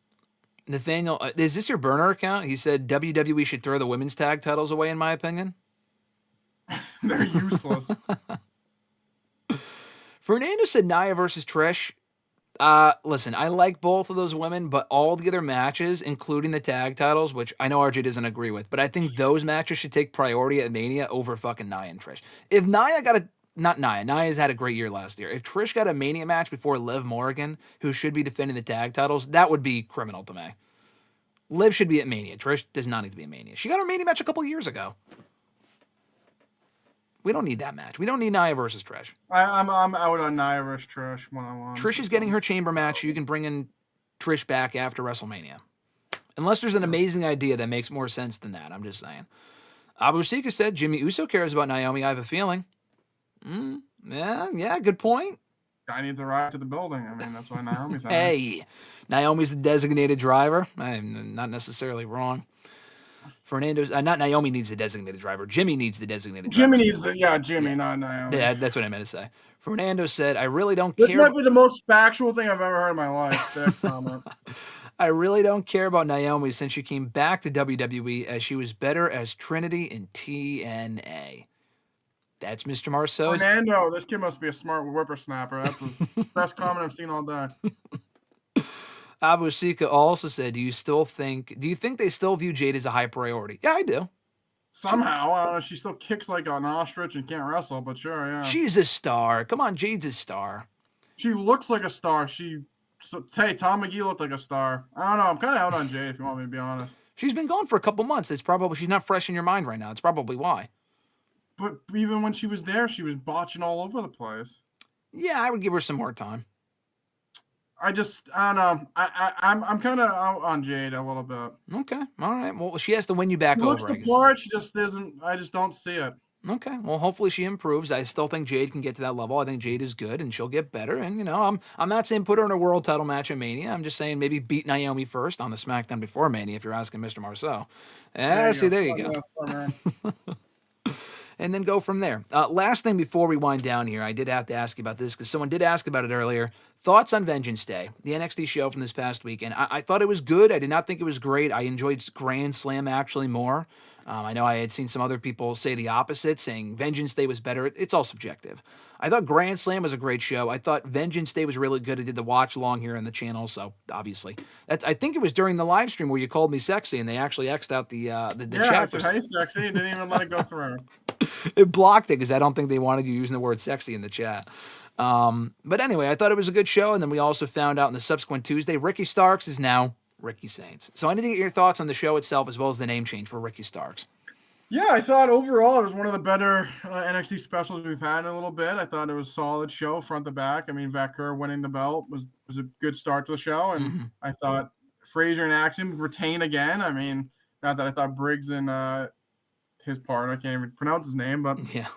Nathaniel, is this your burner account? He said WWE should throw the women's tag titles away, in my opinion. They're useless. Fernando said Nia versus Trish. Listen, I like both of those women, but all the other matches, including the tag titles, which I know RJ doesn't agree with, but I think those matches should take priority at Mania over fucking Nia and Trish. If Nia got Nia's had a great year last year. If Trish got a Mania match before Liv Morgan, who should be defending the tag titles, that would be criminal to me. Liv should be at Mania. Trish does not need to be at Mania. She got her Mania match a couple years ago. We don't need that match. We don't need Nia versus Trish. I'm out on Nia versus Trish one-on-one. Trish is getting her chamber match. You can bring in Trish back after WrestleMania. Unless there's an amazing idea that makes more sense than that. I'm just saying. Abu Sika said, Jimmy Uso cares about Naomi. I have a feeling. Yeah, good point. Guy needs a ride to the building. I mean, that's why Naomi's on. Hey, Naomi's the designated driver. I'm not necessarily wrong. Fernando's not Naomi needs the designated driver. Jimmy needs the designated driver. Jimmy needs Jimmy, not Naomi. Yeah, that's what I meant to say. Fernando said, I really don't care. This might be the most factual thing I've ever heard in my life. Next comment. I really don't care about Naomi since she came back to WWE as she was better as Trinity in TNA. That's Mr. Marceau's. Fernando, this kid must be a smart whippersnapper. That's the best comment I've seen all day. Abu Sika also said, do you think they still view Jade as a high priority? Yeah, I do. Somehow, she still kicks like an ostrich and can't wrestle, but sure, yeah. She's a star. Come on, Jade's a star. She looks like a star. Hey, Tom McGee looked like a star. I don't know. I'm kind of out on Jade, if you want me to be honest. She's been gone for a couple months. She's not fresh in your mind right now. It's probably why. But even when she was there, she was botching all over the place. Yeah, I would give her some more time. I don't know. I'm kind of out on Jade a little bit. Okay, all right. Well, she has to win you back over. Looks the part. She just isn't. I just don't see it. Okay. Well, hopefully she improves. I still think Jade can get to that level. I think Jade is good, and she'll get better. And I'm not saying put her in a world title match at Mania. I'm just saying maybe beat Naomi first on the SmackDown before Mania. If you're asking Mr. Marceau. There you go. And then go from there. Last thing before we wind down here, I did have to ask you about this because someone did ask about it earlier. Thoughts on Vengeance Day, the NXT show from this past week. And I thought it was good. I did not think it was great. I enjoyed Grand Slam actually more. I know I had seen some other people say the opposite, saying Vengeance Day was better. It's all subjective. I thought Grand Slam was a great show. I thought Vengeance Day was really good. I did the watch along here on the channel, so obviously. I think it was during the live stream where you called me sexy, and they actually X'd out the chat. Yeah, I said, hey, sexy. It didn't even let it go through. It blocked it because I don't think they wanted you using the word sexy in the chat. But anyway, I thought it was a good show, and then we also found out in the subsequent Tuesday, Ricky Starks is now Ricky Saints. So I need to get your thoughts on the show itself as well as the name change for Ricky Starks. Yeah, I thought overall it was one of the better NXT specials we've had in a little bit. I thought it was a solid show front to back. I mean, Vacker winning the belt was a good start to the show, and I thought Frazier and Axiom retain again. I mean, not that I thought Briggs and his part, I can't even pronounce his name, but yeah,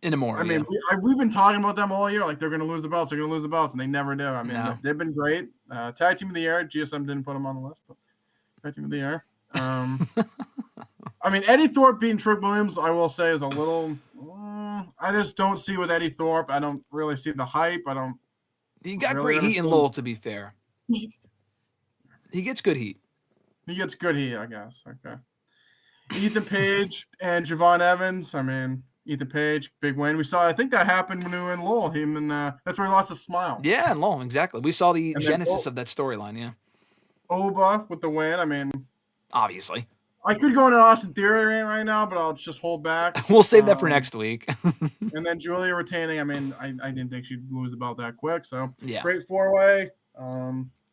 Inamura. I mean, we've been talking about them all year, like they're going to lose the belts, and they never do. I mean, they've been great. Tag Team of the Year, GSM didn't put them on the list, but Tag Team of the Year. I mean, Eddie Thorpe beating Trick Williams, I will say, is a little. I just don't see with Eddie Thorpe. I don't really see the hype. He got great heat in Lowell, to be fair. He gets good heat. He gets good heat, I guess. Okay. Ethan Page and Javon Evans. I mean, Ethan Page, big win. We saw. I think that happened when we were in Lowell. That's where he lost his smile. Yeah, in Lowell, exactly. We saw the genesis of that storyline. Yeah. Oba with the win. I mean, obviously. I could go into Austin Theory rant right now, but I'll just hold back. We'll save that for next week. And then Julia retaining. I mean, I didn't think she'd lose about that quick. So Yeah. great 4-way.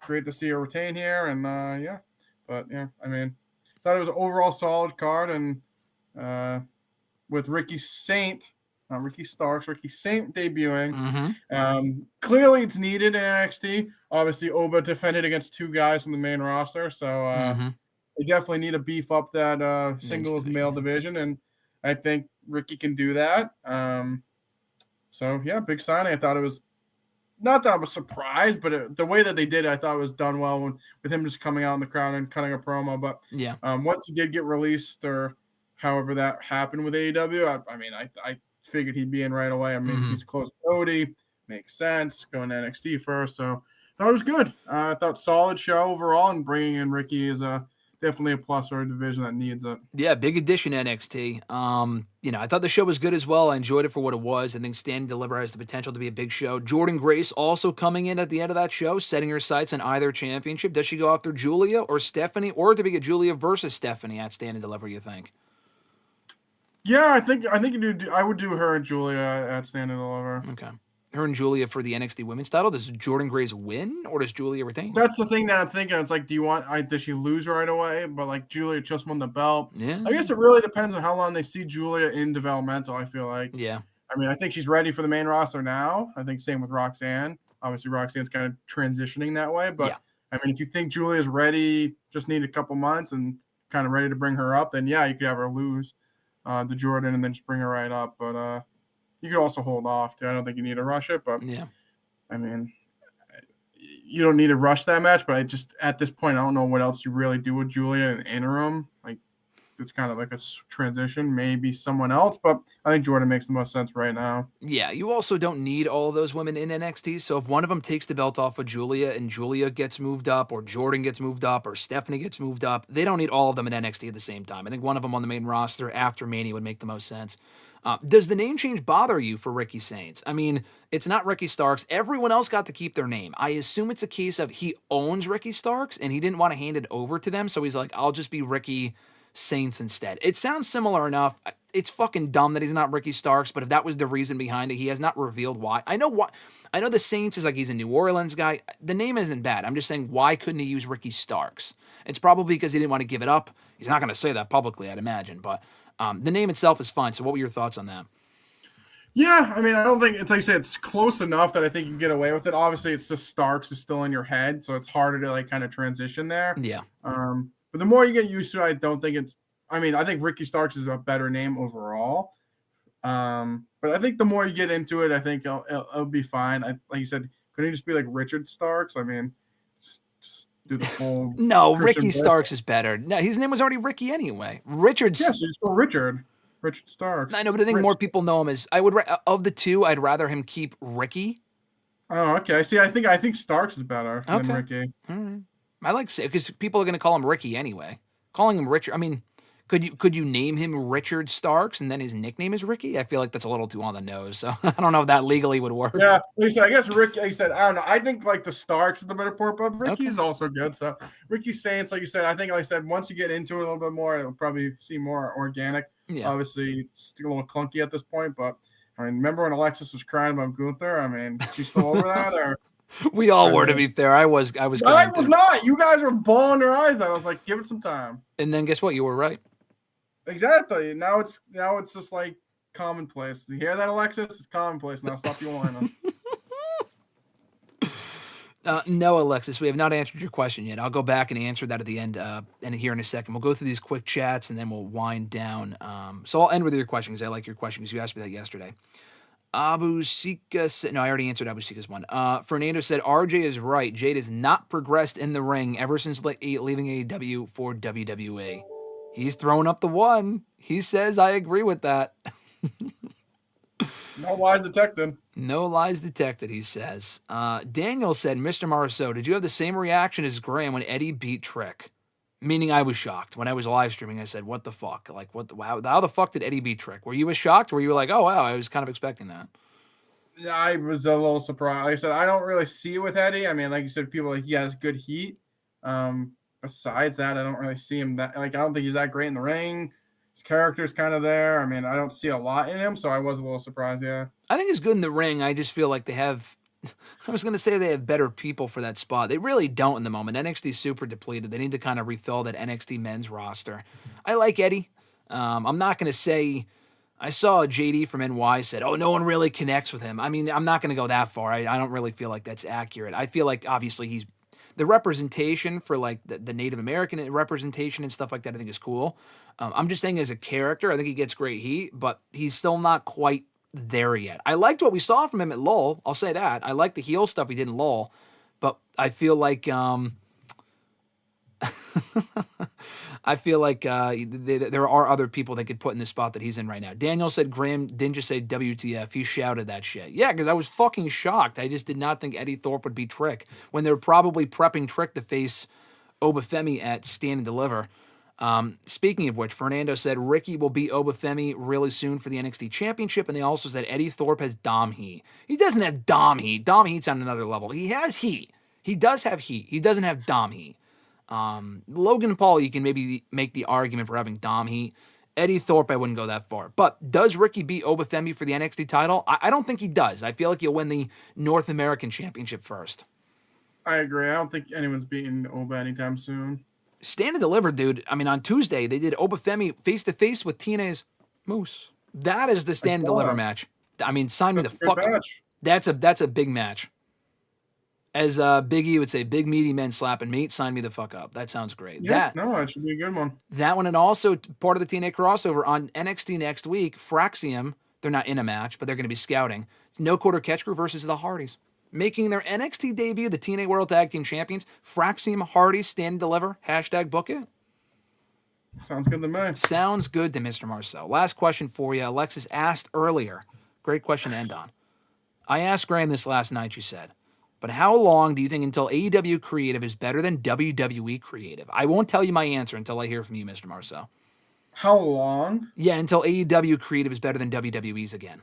Great to see her retain here. And yeah, but yeah, I mean, thought it was an overall solid card. And with Ricky Saint, not Ricky Starks, Ricky Saint debuting. Clearly it's needed in NXT. Obviously, Oba defended against 2 guys from the main roster. So they definitely need to beef up that singles male division. And I think Ricky can do that. So, yeah, big signing. I thought it was not that I was surprised, but the way that they did it, I thought it was done well with him just coming out in the crowd and cutting a promo. But yeah, once he did get released or however that happened with AEW, I mean, I figured he'd be in right away. I mean, he's close to Cody. Makes sense. Going to NXT first. So I thought it was good. I thought solid show overall, and bringing in Ricky is definitely a plus for a division that needs it. Yeah, big addition to NXT. I thought the show was good as well. I enjoyed it for what it was. I think Stand and Deliver has the potential to be a big show. Jordynne Grace also coming in at the end of that show, setting her sights on either championship. Does she go after Julia or Stephanie, or do we get Julia versus Stephanie at Stand and Deliver, you think? Yeah, I think I would do her and Julia at Stand and Deliver. Okay. Her and Julia for the NXT Women's title. Does Jordynne Grace win, or does Julia retain? That's the thing that I'm thinking. It's like, does she lose right away? But like Julia just won the belt. Yeah. I guess it really depends on how long they see Julia in developmental, I feel like. Yeah. I mean, I think she's ready for the main roster now. I think same with Roxanne. Obviously, Roxanne's kind of transitioning that way. But, I mean, if you think Julia's ready, just need a couple months and kind of ready to bring her up, then, yeah, you could have her lose to Jordan and then just bring her right up. But you could also hold off, too. I don't think you need to rush it. But, yeah, I mean, you don't need to rush that match. But at this point, I don't know what else you really do with Julia in the interim. Like, it's kind of like a transition, maybe someone else, but I think Jordan makes the most sense right now. Yeah, you also don't need all of those women in NXT, so if one of them takes the belt off of Julia and Julia gets moved up, or Jordan gets moved up, or Stephanie gets moved up, they don't need all of them in NXT at the same time. I think one of them on the main roster after Mania would make the most sense. Does the name change bother you for Ricky Saints? I mean, it's not Ricky Starks. Everyone else got to keep their name. I assume it's a case of he owns Ricky Starks, and he didn't want to hand it over to them, so he's like, I'll just be Ricky Saints instead. It sounds similar enough. It's fucking dumb that he's not Ricky Starks, but if that was the reason behind it, he has not revealed why. I know the Saints is like he's a New Orleans guy. The name isn't bad. I'm just saying, why couldn't he use Ricky Starks? It's probably because he didn't want to give it up. He's not going to say that publicly, I'd imagine, but the name itself is fine. So what were your thoughts on that? Yeah, I mean, I don't think, it's like I said, it's close enough that I think you can get away with it. Obviously, it's just Starks is still in your head, so it's harder to like kind of transition there. Yeah. But the more you get used to it, I don't think it's, I mean, I think Ricky Starks is a better name overall. But I think the more you get into it, I think it'll be fine. Like you said, couldn't he just be like Richard Starks? I mean, just do the full. No, Ricky Starks is better. No, his name was already Ricky anyway. Richard's. Yes, just go Richard Starks. I know, but I think more people know him as. Of the two, I'd rather him keep Ricky. Oh, okay. See, I think Starks is better than Ricky. All right. I like, because people are going to call him Ricky anyway. Calling him Richard, I mean. Could you name him Richard Starks and then his nickname is Ricky? I feel like that's a little too on the nose. So I don't know if that legally would work. Yeah, like I said, I guess Ricky. Like I said, I don't know. I think like the Starks is the better part, but Ricky is also good. So Ricky Saints, like you said, I think like I said, once you get into it a little bit more, it'll probably seem more organic. Yeah. Obviously, it's still a little clunky at this point, but I mean, remember when Alexis was crying about Gunther? I mean, she's still over that, or we all were, to be fair. I was. I was not. You guys were bawling your eyes out. I was like, give it some time. And then guess what? You were right. Exactly. Now it's just like commonplace. You hear that, Alexis? It's commonplace now. Stop your whining. No, Alexis, we have not answered your question yet. I'll go back and answer that at the end and here in a second. We'll go through these quick chats and then we'll wind down. So I'll end with your question because I like your question because you asked me that yesterday. Abu Sika said, no, I already answered Abu Sika's one. Fernando said, RJ is right. Jade has not progressed in the ring ever since leaving AEW for WWE. He's throwing up the one. He says, I agree with that. No lies detected. No lies detected, he says. Daniel said, Mr. Marceau, did you have the same reaction as Graham when Eddie beat Trick? Meaning I was shocked. When I was live streaming, I said, what the fuck? Like, how the fuck did Eddie beat Trick? Were you as shocked? Or were you like, oh, wow, I was kind of expecting that? Yeah, I was a little surprised. Like I said, I don't really see it with Eddie. I mean, like you said, people like, he has good heat. besides that, I don't really see him that, like, I don't think he's that great in the ring. His character's kind of there. I mean, I don't see a lot in him, so I was a little surprised, yeah. I think he's good in the ring. I just feel like they have, I was going to say they have better people for that spot. They really don't in the moment. NXT's super depleted. They need to kind of refill that NXT men's roster. I like Eddie. I'm not going to say, I saw JD from NY said, oh, no one really connects with him. I mean, I'm not going to go that far. I don't really feel like that's accurate. I feel like obviously he's, the representation for like the Native American representation and stuff like that I think is cool. I'm just saying as a character, I think he gets great heat, but he's still not quite there yet. I liked what we saw from him at Lowell. I'll say that. I like the heel stuff he did in Lowell, but I feel like I feel like there are other people that could put in the spot that he's in right now. Daniel said Graham didn't just say WTF. He shouted that shit. Yeah, because I was fucking shocked. I just did not think Eddie Thorpe would beat Trick when they're probably prepping Trick to face Obafemi at Stand and Deliver. Speaking of which, Fernando said Ricky will beat Obafemi really soon for the NXT Championship, and they also said Eddie Thorpe has Dom heat. He doesn't have Dom heat. Dom heat's on another level. He has heat. He does have heat. He doesn't have Dom heat. Logan Paul, you can maybe make the argument for having Dom heat. Eddie Thorpe, I wouldn't go that far. But does Ricky beat Obafemi for the NXT title? I don't think he does. I feel like he'll win the North American Championship first. I agree. I don't think anyone's beating Oba anytime soon. Stand and Deliver, dude. I mean, on Tuesday, they did Obafemi face-to-face with TNA's Moose. That is the Stand and Deliver match. I mean, sign me the fuck up. That's a big match. As Big E would say, big meaty men slapping meat, sign me the fuck up. That sounds great. Yeah, it should be a good one. That one, and also part of the TNA crossover on NXT next week, Fraxium, they're not in a match, but they're going to be scouting. It's No Quarter Catch Crew versus the Hardys. Making their NXT debut, the TNA World Tag Team Champions, Fraxium, Hardys, Stand and Deliver, #book it. Sounds good to me. Sounds good to Mr. Marceau. Last question for you. Alexis asked earlier. Great question to end on. I asked Graham this last night, she said. But how long do you think until AEW creative is better than WWE creative? I won't tell you my answer until I hear from you, Mr. Marceau. How long? Yeah, until AEW creative is better than WWE's again.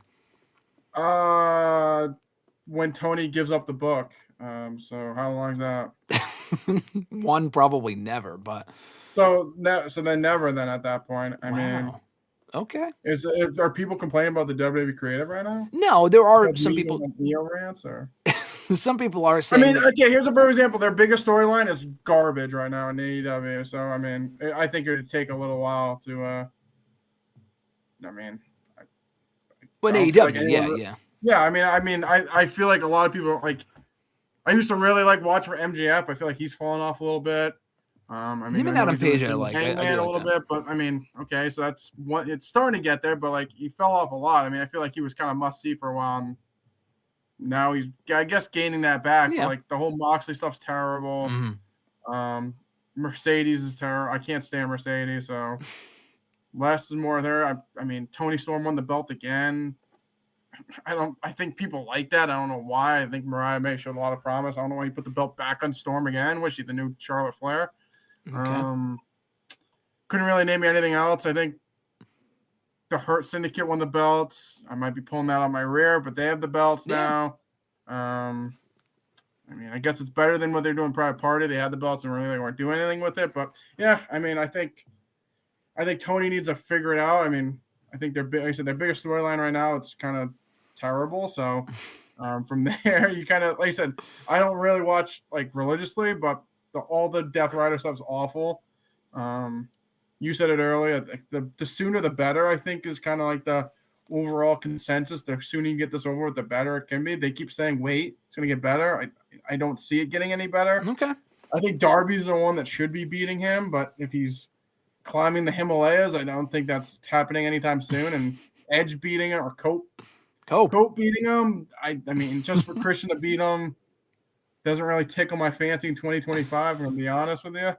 When Tony gives up the book. So how long is that? One, probably never, but... So then never then at that point. I mean... Okay. Are people complaining about the WWE creative right now? No, there are some people... Rants, or... Some people are saying... I mean, okay, here's a perfect example. Their biggest storyline is garbage right now in AEW. So, I mean, I think it would take a little while to... But AEW, yeah. Yeah, I feel like a lot of people, like... I used to really like watch for MJF. I feel like he's fallen off a little bit. Him and Adam Page, I like. A little bit, but I mean, okay, so that's what it's starting to get there. But like, he fell off a lot. I mean, I feel like he was kind of must see for a while. And now he's, I guess, gaining that back. Yeah. But like the whole Moxley stuff's terrible. Mm-hmm. Mercedes is terrible. I can't stand Mercedes. So less is more there. I mean, Tony Storm won the belt again. I think people like that. I don't know why. I think Mariah May showed a lot of promise. I don't know why he put the belt back on Storm again. Was she the new Charlotte Flair? Okay. Couldn't really name me anything else. I think the Hurt Syndicate won the belts. I might be pulling that on my rear, but they have the belts now. I mean, I guess it's better than what they're doing Private Party. They had the belts and really they weren't doing anything with it. But yeah, I mean, I think Tony needs to figure it out. I mean, I think like I said, their biggest storyline right now, it's kind of terrible. So from there, you kind of, like I said, I don't really watch like religiously, but all the Death Rider stuff's awful. You said it earlier. The sooner the better, I think, is kind of like the overall consensus. The sooner you get this over with, the better it can be. They keep saying, wait, it's going to get better. I don't see it getting any better. Okay. I think Darby's the one that should be beating him, but if he's climbing the Himalayas, I don't think that's happening anytime soon. And Edge beating him, or Cope beating him, I mean, just for Christian to beat him doesn't really tickle my fancy in 2025, I'm going to be honest with you.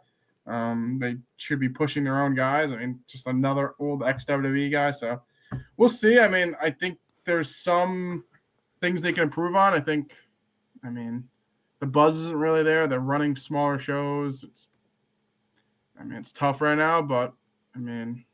They should be pushing their own guys. I mean, just another old ex-WWE guy. So we'll see. I mean, I think there's some things they can improve on. I mean, the buzz isn't really there. They're running smaller shows. It's tough right now, but I mean,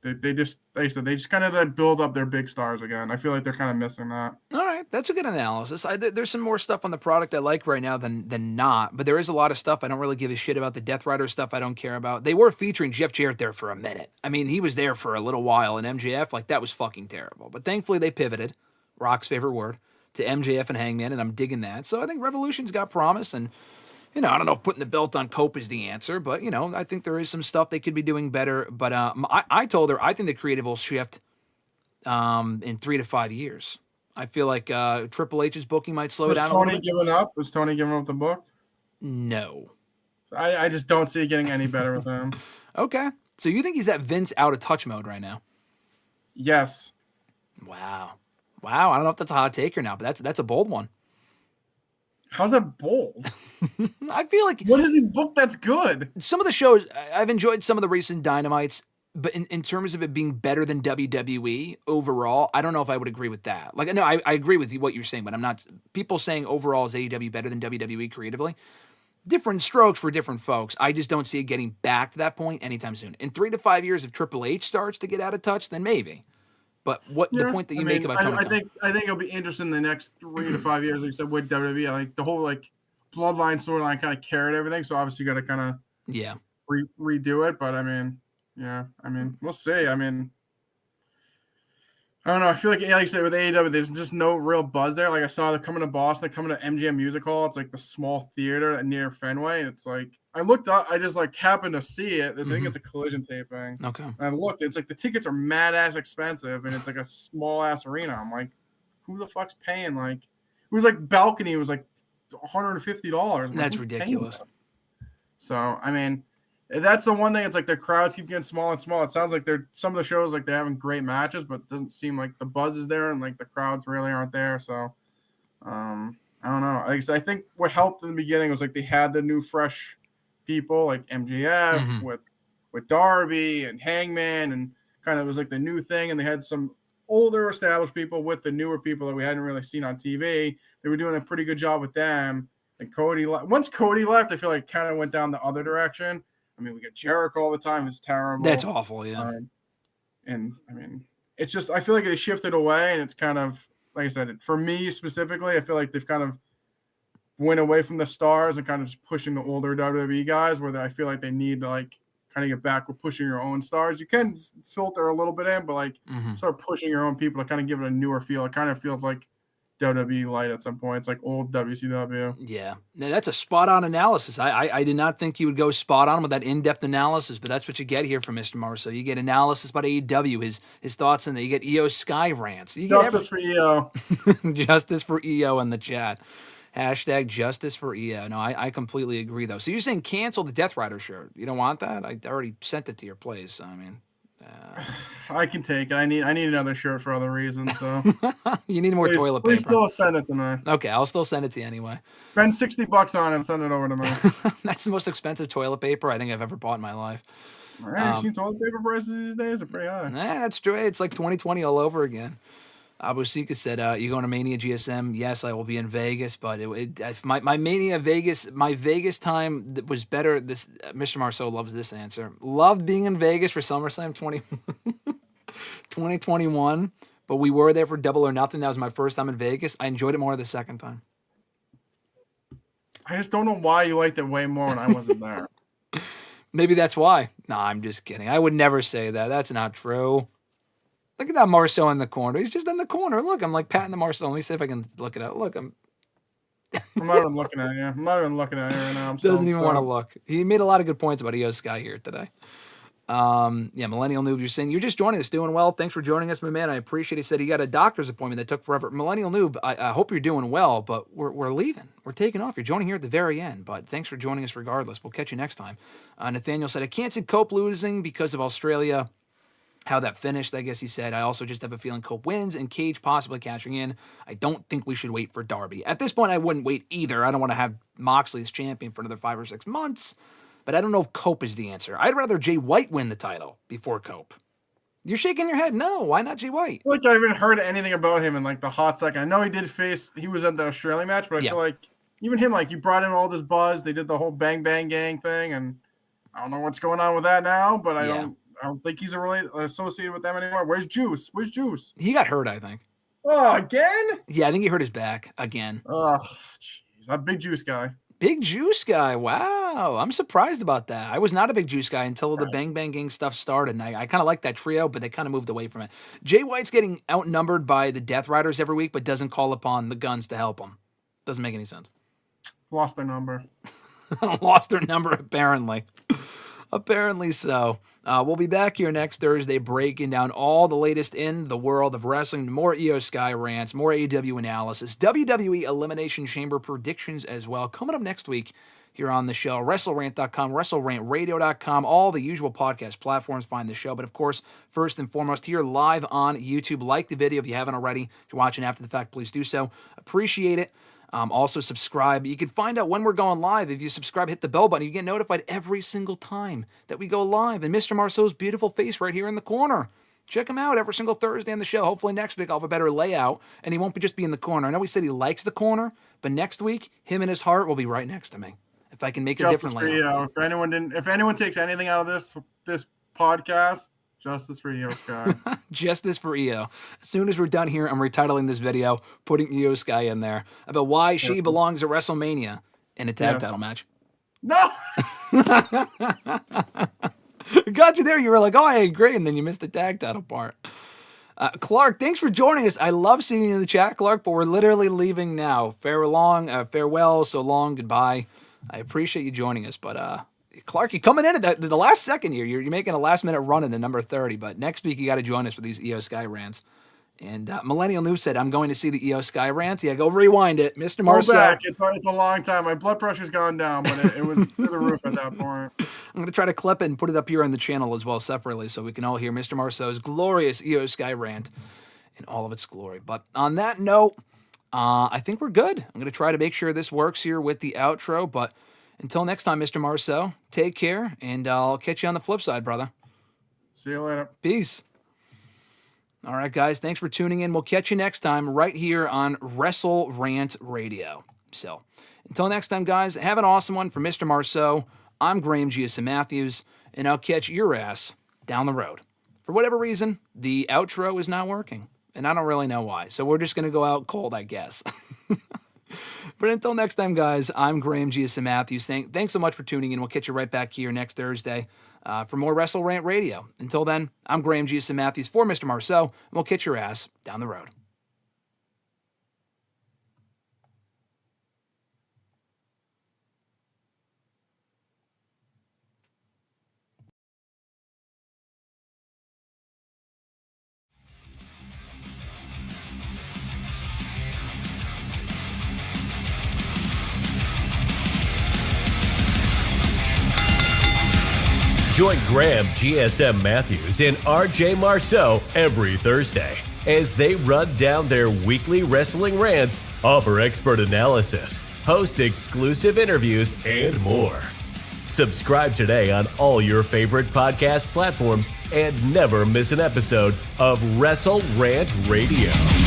they just kind of build up their big stars again. I feel like they're kind of missing that. All right. Okay, that's a good analysis. There's some more stuff on the product I like right now than not, but there is a lot of stuff I don't really give a shit about. The Death Rider stuff I don't care about. They were featuring Jeff Jarrett there for a minute. I mean, he was there for a little while, and MJF, like, that was fucking terrible. But thankfully they pivoted, Rock's favorite word, to MJF and Hangman, and I'm digging that. So I think Revolution's got promise, and, you know, I don't know if putting the belt on Cope is the answer, but, you know, I think there is some stuff they could be doing better. But I told her I think the creative will shift in 3 to 5 years. I feel like Triple H's booking might slow down a little bit. Was Tony giving up the book? No. I just don't see it getting any better with him. Okay. So you think he's at Vince out of touch mode right now? Yes. Wow. I don't know if that's a hot take or not, but that's a bold one. How's that bold? I feel like... What has he booked that's good? Some of the shows, I've enjoyed some of the recent Dynamites, but in terms of it being better than WWE overall, I don't know if I would agree with that. Like, no, I agree with what you're saying, but I'm not... People saying overall is AEW better than WWE creatively? Different strokes for different folks. I just don't see it getting back to that point anytime soon. In 3 to 5 years, if Triple H starts to get out of touch, then maybe. But the point that you make about Tony Khan. I think it'll be interesting in the next 3 to 5 years, like you said, with WWE. Like, the whole, like, bloodline storyline kind of carried everything, so obviously you got to kind of redo it. But, I mean... Yeah, I mean, we'll see. I mean, I don't know. I feel like you said, with AEW, there's just no real buzz there. Like, I saw they're coming to Boston, they're coming to MGM Music Hall. It's like the small theater near Fenway. It's like, I looked up, I just like happened to see it. I think it's a Collision taping. Okay. And I looked, it's like the tickets are mad ass expensive, and it's like a small ass arena. I'm like, who the fuck's paying? Like, it was like balcony, it was like $150. That's ridiculous. So, I mean, that's the one thing. It's like the crowds keep getting smaller and smaller. It sounds like some of the shows, like, they're having great matches, but it doesn't seem like the buzz is there, and like the crowds really aren't there. So I don't know. I think what helped in the beginning was like they had the new fresh people like MJF with Darby and Hangman, and kind of was like the new thing. And they had some older established people with the newer people that we hadn't really seen on TV. They were doing a pretty good job with them. And Cody once Cody left, I feel like it kind of went down the other direction. I mean, we get Jericho all the time. It's terrible. That's awful, yeah. And, I mean, it's just – I feel like they shifted away, and it's kind of – like I said, for me specifically, I feel like they've kind of went away from the stars and kind of just pushing the older WWE guys, where I feel like they need to, like, kind of get back with pushing your own stars. You can filter a little bit in, but, like, start pushing your own people to kind of give it a newer feel. It kind of feels like WWE light at some point. It's like old WCW. Yeah. Now, that's a spot-on analysis. I did not think you would go spot-on with that in-depth analysis, but that's what you get here from Mr. Marceau. You get analysis about AEW, his thoughts on that. You get IYO SKY rants. You get Justice for IYO. Justice for IYO in the chat. Hashtag justice for IYO. No, I completely agree, though. So you're saying cancel the Death Rider shirt. You don't want that? I already sent it to your place. I mean... I can take it. I need another shirt for other reasons. So you need more toilet paper. Please still send it to me. Okay, I'll still send it to you anyway. Spend $60 on it and send it over to me. That's the most expensive toilet paper I think I've ever bought in my life. All right, you seen toilet paper prices these days are pretty high. That's true. It's like 2020 all over again. Abu Sika said, "You going to Mania GSM? Yes, I will be in Vegas, but my Mania Vegas, my Vegas time was better." This Mr. Marceau loves this answer. Loved being in Vegas for SummerSlam 2021, but we were there for Double or Nothing. That was my first time in Vegas. I enjoyed it more the second time. I just don't know why you liked it way more when I wasn't there. Maybe that's why. No, I'm just kidding. I would never say that. That's not true. Look at that Marceau in the corner. He's just in the corner. Look, I'm like patting the Marceau. Let me see if I can look it out. Look, I'm not even looking at you. I'm not even looking at you right now. Doesn't even want to look. He made a lot of good points about IYO SKY here today. Yeah, Millennial Noob, you're saying you're just joining us, doing well. Thanks for joining us, my man. I appreciate it. He said he got a doctor's appointment that took forever. Millennial Noob, I hope you're doing well, but we're leaving. We're taking off. You're joining here at the very end, but thanks for joining us regardless. We'll catch you next time. Nathaniel said, I can't see Cope losing because of Australia. How that finished, I guess he said. I also just have a feeling Cope wins and Cage possibly cashing in. I don't think we should wait for Darby. At this point, I wouldn't wait either. I don't want to have Moxley as champion for another 5 or 6 months, but I don't know if Cope is the answer. I'd rather Jay White win the title before Cope. You're shaking your head. No, why not Jay White? I feel like I haven't heard anything about him in like the hot second. I know he was at the Australia match, but I feel like even him, like, you brought in all this buzz. They did the whole Bang Bang Gang thing, and I don't know what's going on with that now, but I don't think he's associated with them anymore. Where's Juice? He got hurt, I think. Oh, again? Yeah, I think he hurt his back again. Oh, jeez. I'm a big juice guy. Big juice guy. Wow. I'm surprised about that. I was not a big juice guy until the Bang Bang Gang stuff started. And I kind of like that trio, but they kind of moved away from it. Jay White's getting outnumbered by the Death Riders every week, but doesn't call upon the Guns to help him. Doesn't make any sense. Lost their number. Lost their number, apparently. Apparently so. We'll be back here next Thursday breaking down all the latest in the world of wrestling. More IYO SKY rants, more AEW analysis, WWE Elimination Chamber predictions as well. Coming up next week here on the show, WrestleRant.com, WrestleRantRadio.com, all the usual podcast platforms find the show. But of course, first and foremost, here live on YouTube. Like the video if you haven't already. If you're watching after the fact, please do so. Appreciate it. Also subscribe. You can find out when we're going live. If you subscribe, hit the bell button. You get notified every single time that we go live. And Mr. Marceau's beautiful face right here in the corner. Check him out every single Thursday on the show. Hopefully next week I'll have a better layout and he won't just be in the corner. I know he said he likes the corner, but next week him and his heart will be right next to me. If I can make a different layout. If anyone takes anything out of this podcast, justice for IYO SKY. Justice for IYO. As soon as we're done here, I'm retitling this video, putting IYO SKY in there about why she belongs at WrestleMania in a tag title match. No! Got you there. You were like, oh, I agree. And then you missed the tag title part. Clark, thanks for joining us. I love seeing you in the chat, Clark, but we're literally leaving now. Farewell, so long, goodbye. I appreciate you joining us, but Clark, you're coming in at the last second here. You're making a last-minute run in the number 30, but next week you got to join us for these IYO SKY rants. And Millennial News said, I'm going to see the IYO SKY rants. Yeah, go rewind it. Mr. Marceau. Go back. It's a long time. My blood pressure's gone down, but it was through the roof at that point. I'm going to try to clip it and put it up here on the channel as well separately so we can all hear Mr. Marceau's glorious IYO SKY rant in all of its glory. But on that note, I think we're good. I'm going to try to make sure this works here with the outro, but until next time, Mr. Marceau, take care, and I'll catch you on the flip side, brother. See you later. Peace. All right, guys, thanks for tuning in. We'll catch you next time right here on WrestleRant Radio. So, until next time, guys, have an awesome one. For Mr. Marceau, I'm Graham GSM Matthews, and I'll catch your ass down the road. For whatever reason, the outro is not working, and I don't really know why. So we're just going to go out cold, I guess. But until next time, guys, I'm Graham GSM Matthews. Thanks so much for tuning in. We'll catch you right back here next Thursday for more WrestleRant Radio. Until then, I'm Graham GSM Matthews for Mr. Marceau, and we'll catch your ass down the road. Join Graham GSM Matthews and RJ Marceau every Thursday as they run down their weekly wrestling rants, offer expert analysis, host exclusive interviews, and more. Subscribe today on all your favorite podcast platforms and never miss an episode of WrestleRant Radio.